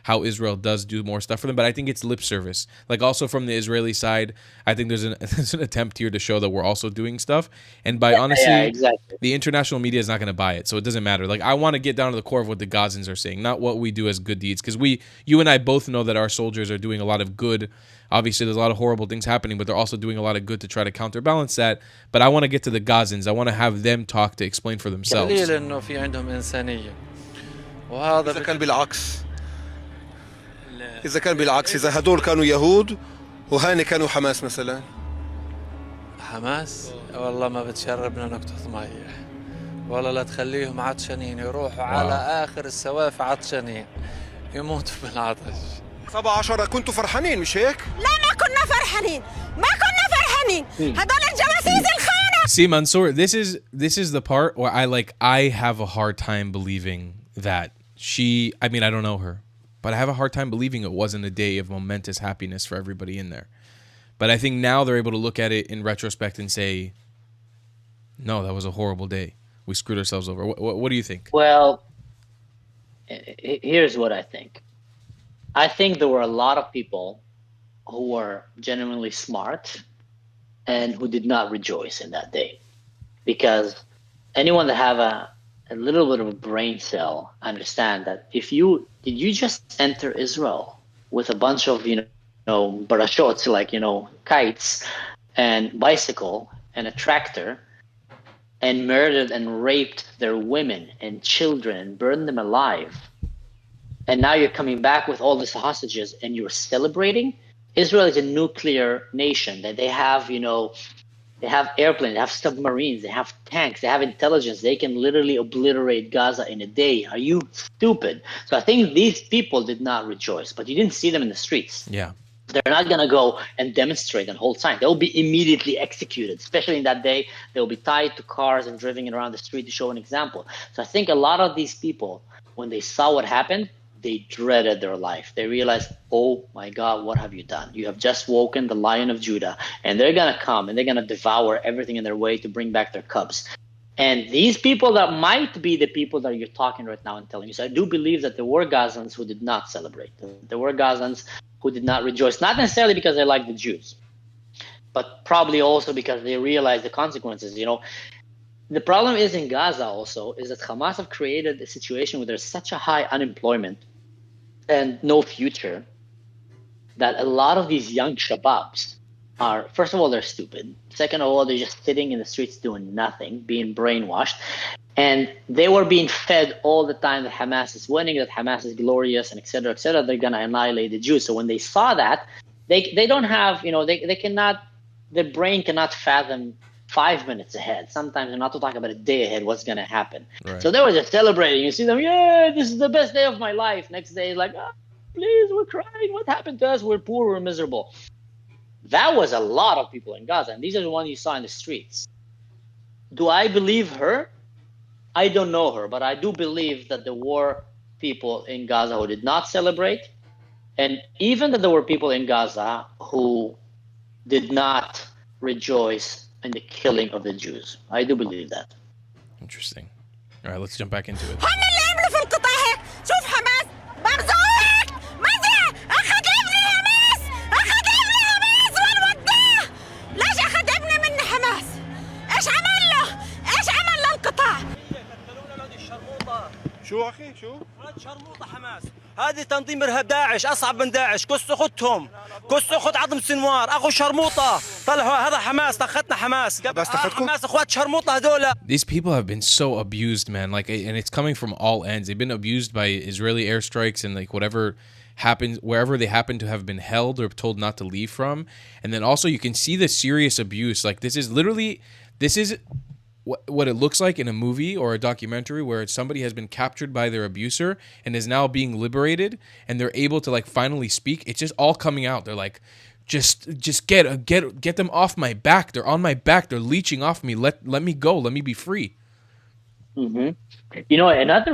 how Israel does do more stuff for them. But I think it's lip service. Like also from the Israeli side, I think there's an attempt here to show that we're also doing stuff. And by honestly, exactly. The international media is not going to buy it. So it doesn't matter. Like I want to get down to the core of what the Gazans are saying, not what we do as good deeds. Because you and I both know that our soldiers are doing a lot of good. Obviously, there's a lot of horrible things happening, but they're also doing a lot of good to try to counterbalance that. But I want to get to the Gazans. I want to have them talk to explain for themselves. دليل إنه في عندهم إنسانية. وهذا إذا كان بالعكس إذا هدول كانوا يهود وهاني كانوا حماس مثلا. حماس والله ما بتشربنا نقطة مية. والله لا تخليهم عطشانين يروحوا على آخر السوافة عطشانين يموتوا بالعطش. 17 كنتوا فرحانين مش هيك؟ لا ما كنا فرحانين هدول الجواسيس الخونة. See, Mansur, this is the part where I have a hard time believing that I don't know her, but I have a hard time believing it wasn't a day of momentous happiness for everybody in there. But I think now they're able to look at it in retrospect and say, no, that was a horrible day. We screwed ourselves over. What do you think? Well, here's what I think. I think there were a lot of people who were genuinely smart and who did not rejoice in that day. Because anyone that have a little bit of a brain cell understand that did you just enter Israel with a bunch of, parachutes, kites and bicycle and a tractor and murdered and raped their women and children and burned them alive. And now you're coming back with all these hostages and you're celebrating? Israel is a nuclear nation. That they have, they have airplanes, they have submarines, they have tanks, they have intelligence. They can literally obliterate Gaza in a day. Are you stupid? So I think these people did not rejoice, but you didn't see them in the streets. Yeah. They're not going to go and demonstrate and hold signs. They'll be immediately executed, especially in that day. They'll be tied to cars and driven around the street to show an example. So I think a lot of these people, when they saw what happened, they dreaded their life. They realized, oh my God, what have you done? You have just woken the Lion of Judah, and they're going to come and they're going to devour everything in their way to bring back their cubs. And these people that might be the people that you're talking right now and telling you. So I do believe that there were Gazans who did not celebrate. There were Gazans who did not rejoice, not necessarily because they like the Jews, but probably also because they realized the consequences. The problem is in Gaza also is that Hamas have created a situation where there's such a high unemployment and no future that a lot of these young shababs are, first of all, they're stupid. Second of all, they're just sitting in the streets doing nothing, being brainwashed. And they were being fed all the time that Hamas is winning, that Hamas is glorious, and et cetera, they're going to annihilate the Jews. So when they saw that, they don't have, they cannot, their brain cannot fathom 5 minutes ahead. Sometimes, not to talk about a day ahead, what's going to happen. Right. So they were just celebrating. You see them, yeah, this is the best day of my life. Next day, like, oh, please, we're crying. What happened to us? We're poor, we're miserable. That was a lot of people in Gaza, and these are the ones you saw in the streets. Do I believe her? I don't know her, but I do believe that there were people in Gaza who did not celebrate, and even that there were people in Gaza who did not rejoice in the killing of the Jews. I do believe that. Interesting. All right, let's jump back into it. هم اللي عملوا في القطاع هيك. شوف حماس مرزوق مزع أخذ ابني حماس، أخذ ابني حماس وين وداه؟ ليش أخذ ابني من حماس؟ إيش عمل له؟ إيش عمل للقطاع؟ شو أخي شو؟ هذا شرموطة حماس، هذه تنظيم إرهاب داعش، أصعب من داعش، كس أختهم، كس أخت عظم سنوار، أخو شرموطة، طلعوا هذا حماس، أخذنا حماس، حماس أخوات شرموطة هذول. These people have been so abused, man. Like, and it's coming from all ends. They've been abused by Israeli airstrikes and like whatever happens, wherever they happen to have been held or told not to leave from. And then also you can see the serious abuse. Like this is what it looks like in a movie or a documentary where somebody has been captured by their abuser and is now being liberated and they're able to like finally speak. It's just all coming out. They're like, just get them off my back. They're on my back. They're leeching off me. Let me go. Let me be free. Mm-hmm. You know, another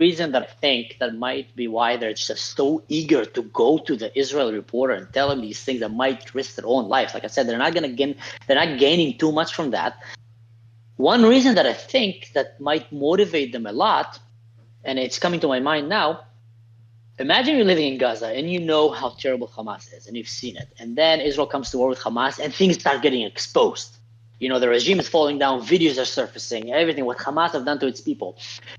reason that I think that might be why they're just so eager to go to the Israeli reporter and tell him these things that might risk their own lives. Like I said, they're not gaining too much from that. One reason that I think that might motivate them a lot, and it's coming to my mind now, imagine you're living in Gaza and you know how terrible Hamas is and you've seen it. And then Israel comes to war with Hamas and things start getting exposed. You know, the regime is falling down, videos are surfacing, everything, what Hamas have done to its people.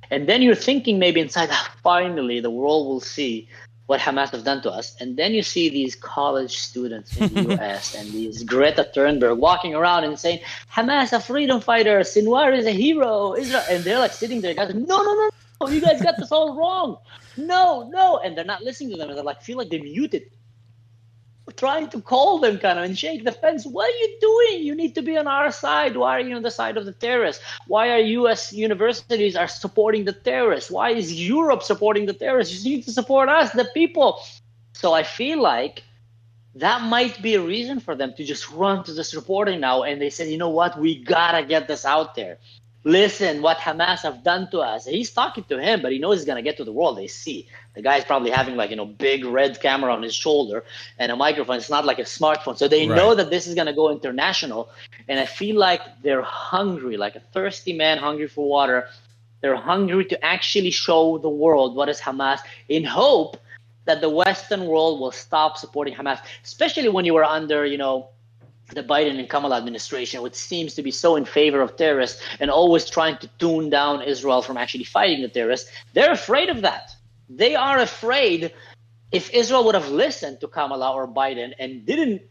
And then you're thinking maybe inside, finally the world will see what Hamas have done to us. And then you see these college students in the US and these Greta Thunberg walking around and saying, Hamas a freedom fighter, Sinwar is a hero, Israel. And they're like sitting there, guys, no, you guys got this all wrong. No. And they're not listening to them. And they're like, feel like they're muted. We're trying to call them kind of and shake the fence. What are you doing? You need to be on our side. Why are you on the side of the terrorists? Why are U.S. universities are supporting the terrorists? Why is Europe supporting the terrorists? You need to support us, the people. So I feel like that might be a reason for them to just run to this reporting now. And they said, you know what? We got to get this out there. Listen, what Hamas have done to us. He's talking to him, but he knows he's going to get to the world. They see. The guy's probably having like, big red camera on his shoulder and a microphone. It's not like a smartphone. So they know that this is going to go international. And I feel like they're hungry, like a thirsty man hungry for water. They're hungry to actually show the world what is Hamas in hope that the Western world will stop supporting Hamas, especially when you were under, the Biden and Kamala administration, which seems to be so in favor of terrorists and always trying to tune down Israel from actually fighting the terrorists. They're afraid of that. They are afraid if Israel would have listened to Kamala or Biden and didn't,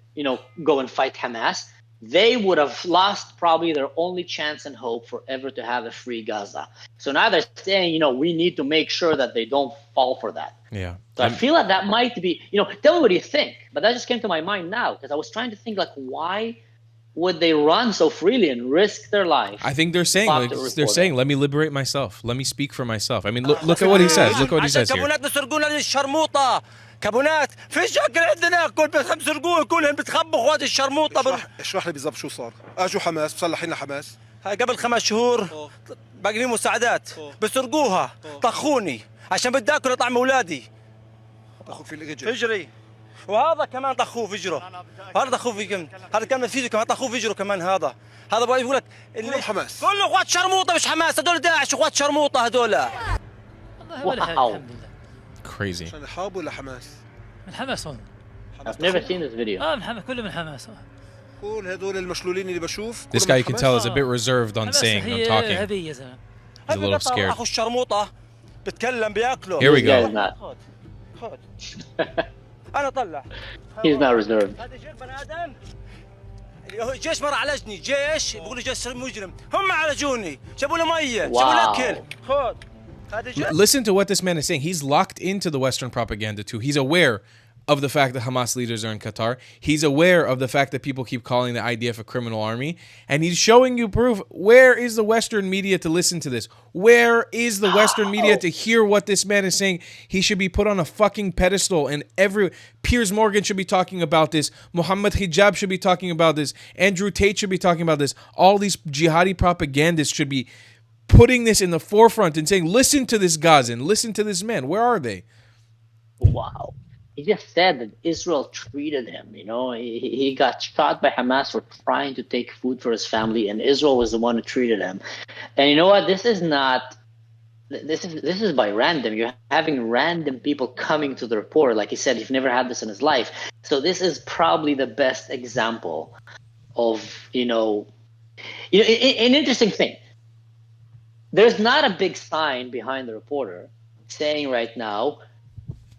go and fight Hamas, they would have lost probably their only chance and hope for ever to have a free Gaza. So now they're saying, we need to make sure that they don't fall for that. Yeah. So I feel like that might be, tell me what you think. But that just came to my mind now because I was trying to think why would they run so freely and risk their life? I think they're saying, let me liberate myself. Let me speak for myself. I mean, look at what he says. Look what he says here. كابونات فيش شكل عندنا كل بيسرقوه كلهم بتخبوا اخوات الشرموطه اشرح لي بالضبط شو صار. اجوا حماس مسلحين حماس قبل 5 شهور باقي لي مساعدات بسرقوها طخوني عشان بدي اكل طعم اولادي اخوك في الرجل فجري وهذا كمان طخوه فجره هذا طخوه في هذا كمان فيجو كمان طخوه فجره كمان هذا بقى يقول لك كله حماس كله اخوات شرموطه مش حماس هذول داعش اخوات شرموطه هذول واو crazy. عشان يحاربوا ولا حماس؟ من حماس هون. I've never seen this video. من حماس كله من حماس. كل هذول المشلولين اللي بشوف. This guy you can tell is a bit reserved on saying, on talking. He's a little scared. أخو الشرموطة بتكلم بياكله. Here we go. خد. أنا طلع. He's not reserved. هذا جيش بني آدم. جيش مرة عالجني جيش بيقولوا جيش مجرم هم عالجوني جابوا له مية جابوا له أكل. خد. Listen to what this man is saying. He's locked into the Western propaganda too. He's aware of the fact that Hamas leaders are in Qatar. He's aware of the fact that people keep calling the IDF a criminal army. And he's showing you proof. Where is the Western media to listen to this? Where is the Western media to hear what this man is saying? He should be put on a fucking pedestal. And Piers Morgan should be talking about this. Muhammad Hijab should be talking about this. Andrew Tate should be talking about this. All these jihadi propagandists should be putting this in the forefront and saying, listen to this Gazan, listen to this man. Where are they? Wow. he just said that Israel treated him. He got shot by Hamas for trying to take food for his family, and Israel was the one who treated him. And you know what? This is by random. You're having random people coming to the report. Like he said, he's never had this in his life. So this is probably the best example of an interesting thing. There's not a big sign behind the reporter saying right now,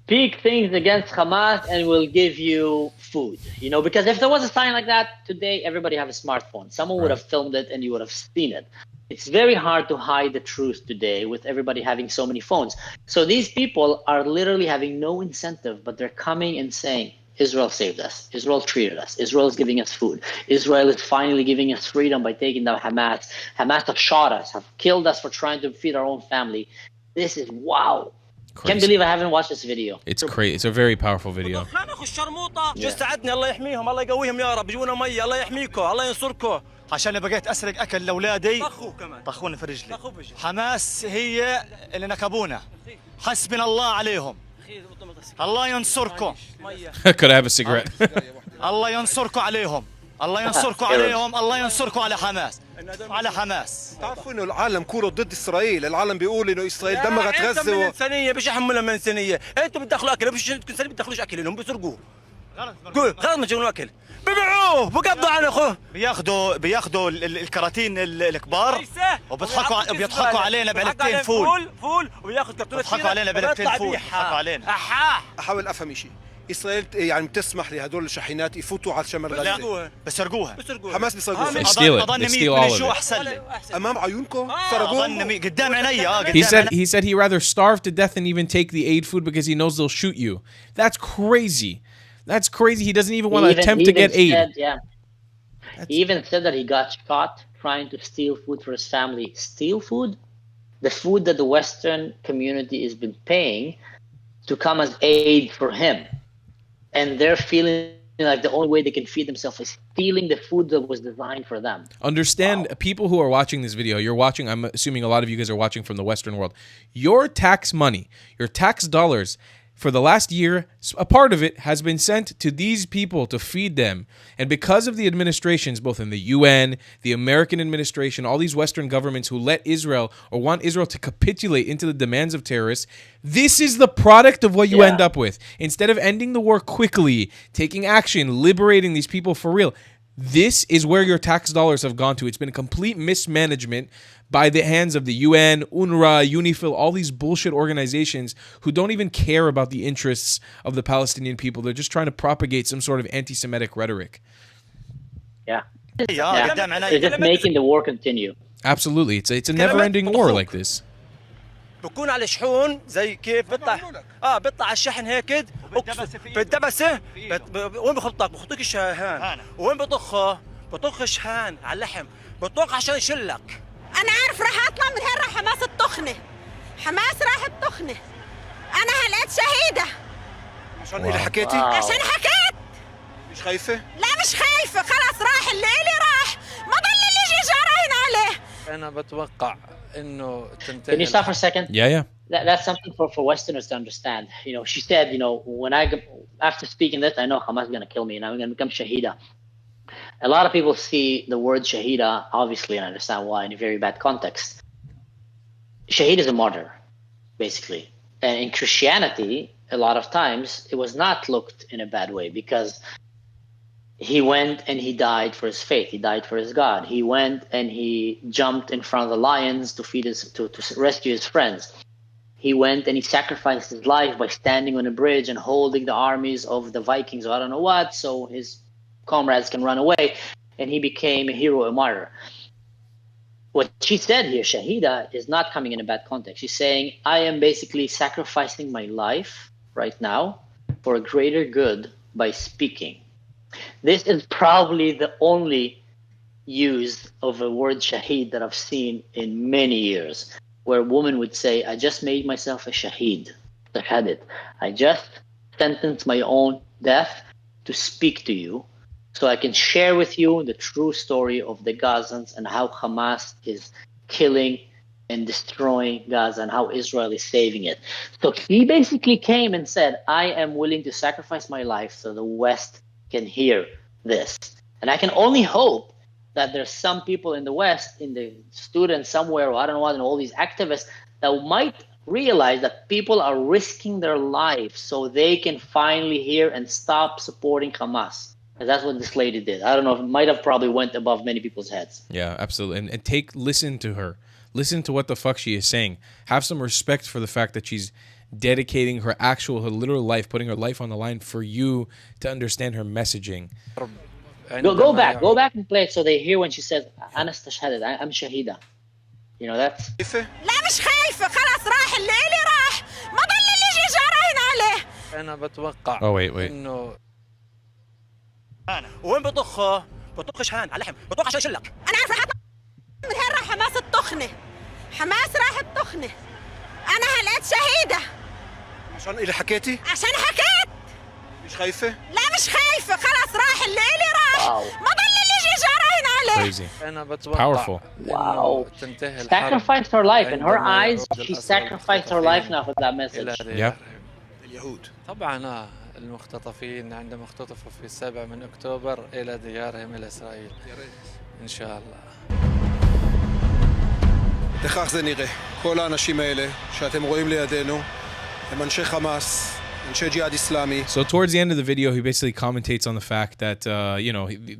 speak things against Hamas and we'll give you food. Because if there was a sign like that today, everybody have a smartphone. Someone would have filmed it and you would have seen it. It's very hard to hide the truth today with everybody having so many phones. So these people are literally having no incentive, but they're coming and saying, Israel saved us. Israel treated us. Israel is giving us food. Israel is finally giving us freedom by taking down Hamas. Hamas have shot us, have killed us for trying to feed our own family. This is wow. Crazy. Can't believe I haven't watched this video. It's crazy. It's a very powerful video. عشان بقيت اسرق اكل لاولادي طخوني في رجلي حماس هي اللي نكبونا حسبنا الله عليهم الله ينصركم Could I have a cigarette? الله ينصركم عليهم الله ينصركم عليهم الله ينصركم على حماس تعرفوا انه العالم كله ضد اسرائيل العالم بيقول انه اسرائيل دمرت غزه منسانيه مش يحملها منسانيه انتم بتدخلوا اكل مش تكون سنه بتدخلوش اكل لهم بيسرقوه غلط ما تجيبوا اكل ببيعوه بقبضوا على اخوه بياخذوا الكراتين الكبار وبيضحكوا علينا بعلبتين فول وبياخذ كرتونه بيضحكوا علينا بعلبتين فول بيضحكوا علينا احاول افهم شيء اسرائيل يعني بتسمح لهدول الشاحنات يفوتوا على شمال غزه بسرقوها حماس بيسرقوها they steal all of it امام عيونكم سرقوها قدام عيني he said he rather starve to death than even take the aid food because he knows they'll shoot you. That's crazy. That's crazy. He doesn't even want to attempt to get aid. He even said that he got caught trying to steal food for his family. Steal food? The food that the Western community has been paying to come as aid for him. And they're feeling like the only way they can feed themselves is stealing the food that was designed for them. Understand, people who are watching this video, you're watching, I'm assuming a lot of you guys are watching from the Western world. Your tax money, your tax dollars, for the last year, a part of it has been sent to these people to feed them. And because of the administrations, both in the UN, the American administration, all these Western governments who let Israel or want Israel to capitulate into the demands of terrorists, this is the product of what you end up with. Instead of ending the war quickly, taking action, liberating these people for real, this is where your tax dollars have gone to. It's been a complete mismanagement by the hands of the UN, UNRWA, UNIFIL, all these bullshit organizations who don't even care about the interests of the Palestinian people. They're just trying to propagate some sort of anti-Semitic rhetoric. They're just making the war continue. Absolutely. It's a never-ending war like this. بكون على شحون زي كيف بيطلع الشحن هيك بالدبسه وين بخطكش هان وين بطخ شحان على اللحم بطخ عشان يشلك انا عارف راح اطلع من هين راح حماس التخنه حماس راح التخنه انا هلقيت شهيده عشان اللي حكيتي عشان حكيت مش خايفه لا مش خايفه خلاص راح اللي راح ما ضل اللي يجي جارين عليه انا بتوقع انه Can you stop for a second? Yeah. That's something for Westerners to understand. She said, when after speaking this, I know Hamas is going to kill me and I'm going to become Shahida. A lot of people see the word Shahida, obviously, and I understand why, in a very bad context. Shahid is a martyr, basically. And in Christianity, a lot of times, it was not looked in a bad way because he went and he died for his faith. He died for his God. He went and he jumped in front of the lions to rescue his friends. He went and he sacrificed his life by standing on a bridge and holding the armies of the Vikings or I don't know what, so his comrades can run away. And he became a hero, a martyr. What she said here, Shahida, is not coming in a bad context. She's saying, I am basically sacrificing my life right now for a greater good by speaking. This is probably the only use of a word Shahid that I've seen in many years, where a woman would say, I just made myself a Shahid, I just sentenced my own death to speak to you so I can share with you the true story of the Gazans and how Hamas is killing and destroying Gaza and how Israel is saving it. So he basically came and said, I am willing to sacrifice my life so the West can hear this. And I can only hope that there's some people in the West, in the students somewhere, or I don't know what, and all these activists that might realize that people are risking their lives so they can finally hear and stop supporting Hamas. And that's what this lady did. I don't know, it might have probably went above many people's heads. Yeah, absolutely. And listen to her. Listen to what the fuck she is saying. Have some respect for the fact that she's dedicating her literal life, putting her life on the line for you to understand her messaging. Go back and play it so they hear when she says, أنا استشهدت, I'm شهيدة. You know, that's... لا مش خايفة خلاص راح اللي إلي راح ما ضل اللي يجي جراهن عليه. أنا بتوقع إنه وين بطخه؟ بطخش هان على اللحم، بطخ عشان يشلك. أنا عارفة حتى من هين راح حماس التخنة. حماس راح التخنة. أنا هلقيت شهيدة. عشان إلي حكيتي؟ عشان حكيت. مش خايفة؟ لا مش خايفة خلاص راح اللي إلي راح. ما ضل اللي يجي جراهن عليه. Crazy. أنا بتوقع. Powerful. Wow. تنتهي الحرب. Sacrificed her life. In her eyes, she sacrificed her life now for that message. Yeah. اليهود. طبعا المختطفين عندما اختطفوا في 7 من أكتوبر إلى ديارهم إلى إسرائيل. إن شاء الله. לכך זה נראה. כל האנשים האלה שאתם רואים לידינו הם אנשי חמאס, אנשי ג'יהאד איסלאמי. So towards the end of the video, he basically commentates on the fact that,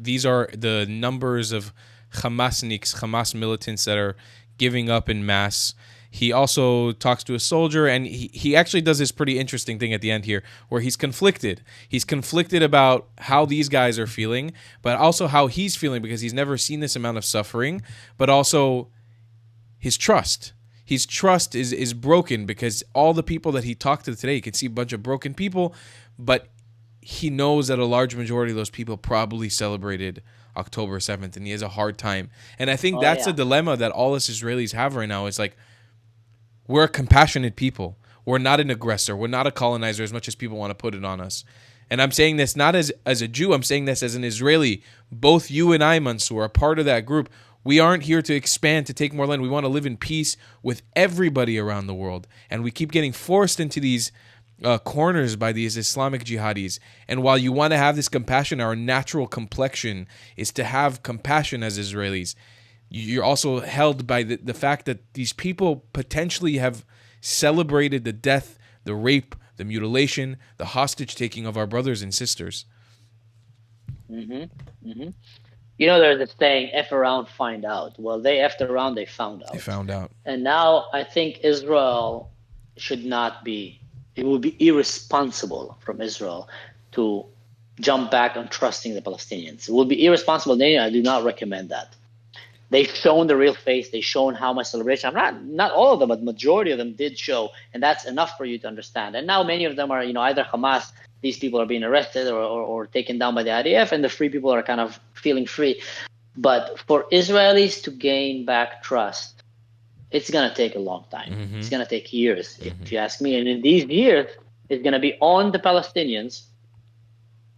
these are the numbers of Hamas militants that are giving up in mass. He also talks to a soldier, and he actually does this pretty interesting thing at the end here, where he's conflicted. He's conflicted about how these guys are feeling, but also how he's feeling because he's never seen this amount of suffering, but also his trust. His trust is broken because all the people that he talked to today, you can see a bunch of broken people, but he knows that a large majority of those people probably celebrated October 7th, and he has a hard time. And I think that's a dilemma that all us Israelis have right now. It's like, we're a compassionate people. We're not an aggressor. We're not a colonizer as much as people want to put it on us. And I'm saying this not as a Jew. I'm saying this as an Israeli. Both you and I, Mansur, are part of that group. We aren't here to expand, to take more land. We want to live in peace with everybody around the world. And we keep getting forced into these corners by these Islamic jihadis. And while you want to have this compassion, our natural complexion is to have compassion as Israelis. You're also held by the fact that these people potentially have celebrated the death, the rape, the mutilation, the hostage taking of our brothers and sisters. You know, there's this saying, F around, find out. Well, they effed around, they found out. They found out. And now I think Israel should not be, it would be irresponsible from Israel to jump back on trusting the Palestinians. It would be irresponsible. I do not recommend that. They've shown the real face. They've shown how much celebration. Not all of them, but majority of them did show, and that's enough for you to understand. And now many of them are, either Hamas, these people are being arrested or taken down by the IDF, and the free people are kind of feeling free. But for Israelis to gain back trust, it's going to take a long time. It's going to take years, if you ask me. And in these years, it's going to be on the Palestinians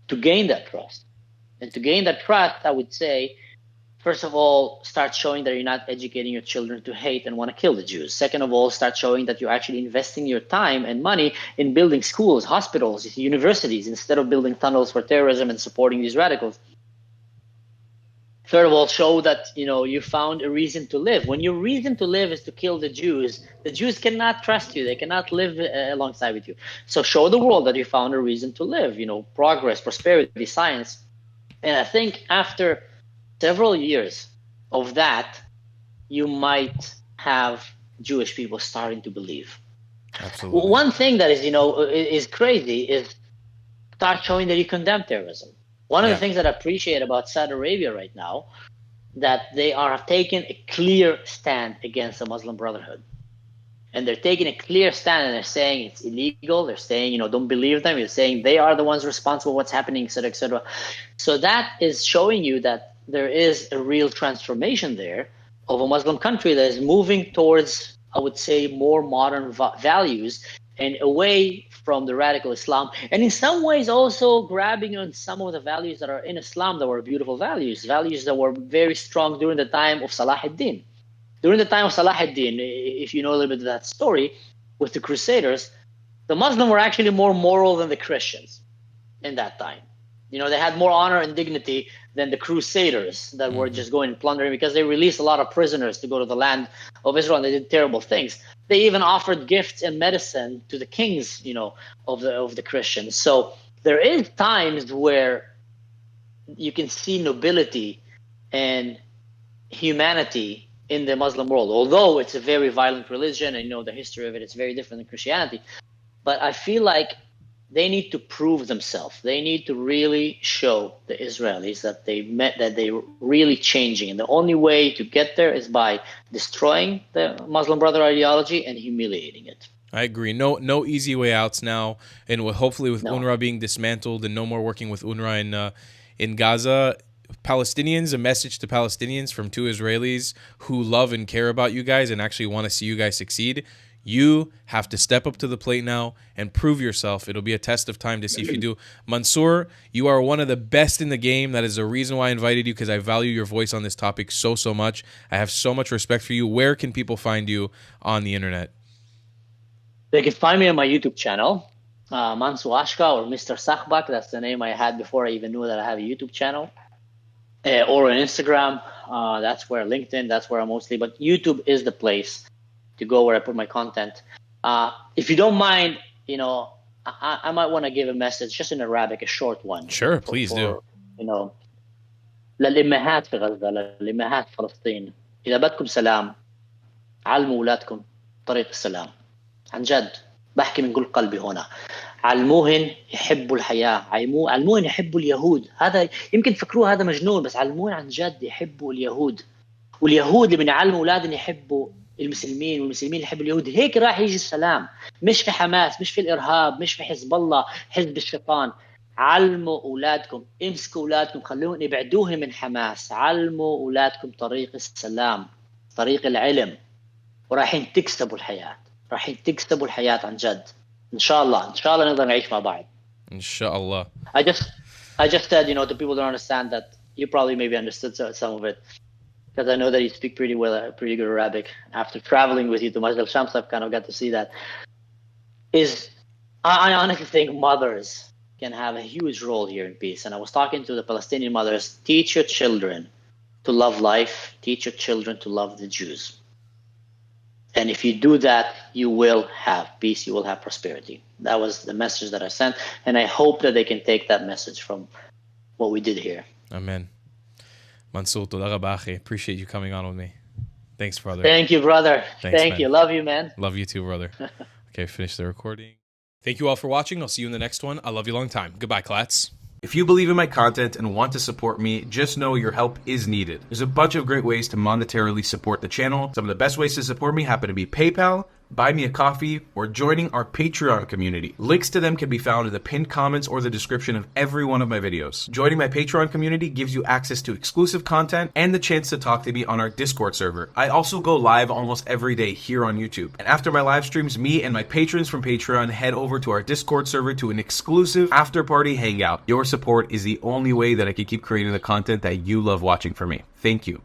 to gain that trust. And to gain that trust, I would say, first of all, start showing that you're not educating your children to hate and want to kill the Jews. Second of all, start showing that you're actually investing your time and money in building schools, hospitals, universities, instead of building tunnels for terrorism and supporting these radicals. Third of all, show that, you found a reason to live. When your reason to live is to kill the Jews cannot trust you. They cannot live alongside with you. So show the world that you found a reason to live, progress, prosperity, science. And I think after several years of that, you might have Jewish people starting to believe. Absolutely. One thing that is crazy is start showing that you condemn terrorism. One of the things that I appreciate about Saudi Arabia right now, that they are taking a clear stand against the Muslim Brotherhood. And they're taking a clear stand, and they're saying it's illegal. They're saying, don't believe them. You're saying they are the ones responsible for what's happening, et cetera, et cetera. So that is showing you that there is a real transformation there of a Muslim country that is moving towards, I would say, more modern values and away from the radical Islam. And in some ways also grabbing on some of the values that are in Islam that were beautiful values that were very strong during the time of Salah ad-Din. During the time of Salah ad-Din, if you know a little bit of that story, with the Crusaders, the Muslims were actually more moral than the Christians in that time. You know, they had more honor and dignity than the Crusaders that were just going and plundering, because they released a lot of prisoners to go to the land of Israel, and they did terrible things. They even offered gifts and medicine to the kings, you know, of the Christians. So there is times where you can see nobility and humanity in the Muslim world, although it's a very violent religion, and you know the history of it, it's very different than Christianity. But I feel like they need to prove themselves. They need to really show the Israelis that they're really changing. And the only way to get there is by destroying the Muslim Brother ideology and humiliating it. I agree. No easy way outs now. And hopefully with UNRWA being dismantled and no more working with UNRWA in Gaza, Palestinians, a message to Palestinians from two Israelis who love and care about you guys and actually want to see you guys succeed. You have to step up to the plate now and prove yourself. It'll be a test of time to see if you do. Mansur, you are one of the best in the game. That is the reason why I invited you, because I value your voice on this topic so much. I have so much respect for you. Where can people find you on the internet? They can find me on my YouTube channel, Mansur Ashkar, or Mr. Sakhbak. That's the name I had before I even knew that I have a YouTube channel. Or on Instagram. That's where LinkedIn, that's where I'm mostly. But YouTube is the place to go where I put my content. If you don't mind, you know, I might want to give a message just in Arabic, a short one. Sure, please do. You know, للأمهات في غزة، للأمهات فلسطين، إذا بدكم سلام علموا أولادكم طريق السلام. عن جد بحكي من كل قلبي هنا. علموهن يحبوا الحياة، علموهن يحبوا اليهود. هذا يمكن تفكروه هذا مجنون، بس علموهن عن جد يحبوا اليهود. واليهود اللي بنعلموا أولادهم يحبوا المسلمين، والمسلمين يحبوا اليهود. هيك راح يجي السلام، مش في حماس، مش في الإرهاب، مش في حزب الله، حزب الشيطان. علموا أولادكم، امسكوا أولادكم، خلوهم ابعدوهم من حماس. علموا أولادكم طريق السلام، طريق العلم، ورايحين تكسبوا الحياة، رايحين تكسبوا الحياة عن جد. إن شاء الله نقدر نعيش مع بعض. إن شاء الله. I just said, you know, the people don't understand that. You probably maybe understood some of it, because I know that you speak pretty good Arabic. After traveling with you to Majd al-Shams, I've kind of got to see that. I honestly think mothers can have a huge role here in peace. And I was talking to the Palestinian mothers, teach your children to love life, teach your children to love the Jews. And if you do that, you will have peace, you will have prosperity. That was the message that I sent. And I hope that they can take that message from what we did here. Amen. Mansur, toda rabba akhi. Appreciate you coming on with me. Thanks, brother. Thank you, brother. Thanks, Thank man. you. Love you, man. Love you too, brother. Okay, finish the recording. Thank you all for watching. I'll see you in the next one. I love you long time. Goodbye, Klats. If you believe in my content and want to support me, just know your help is needed. There's a bunch of great ways to monetarily support the channel. Some of the best ways to support me happen to be PayPal, buy me a coffee, or joining our Patreon community. Links to them can be found in the pinned comments or the description of every one of my videos. Joining my Patreon community gives you access to exclusive content and the chance to talk to me on our Discord server. I also go live almost every day here on YouTube. And after my live streams, me and my patrons from Patreon head over to our Discord server to an exclusive after-party hangout. Your support is the only way that I can keep creating the content that you love watching for me. Thank you.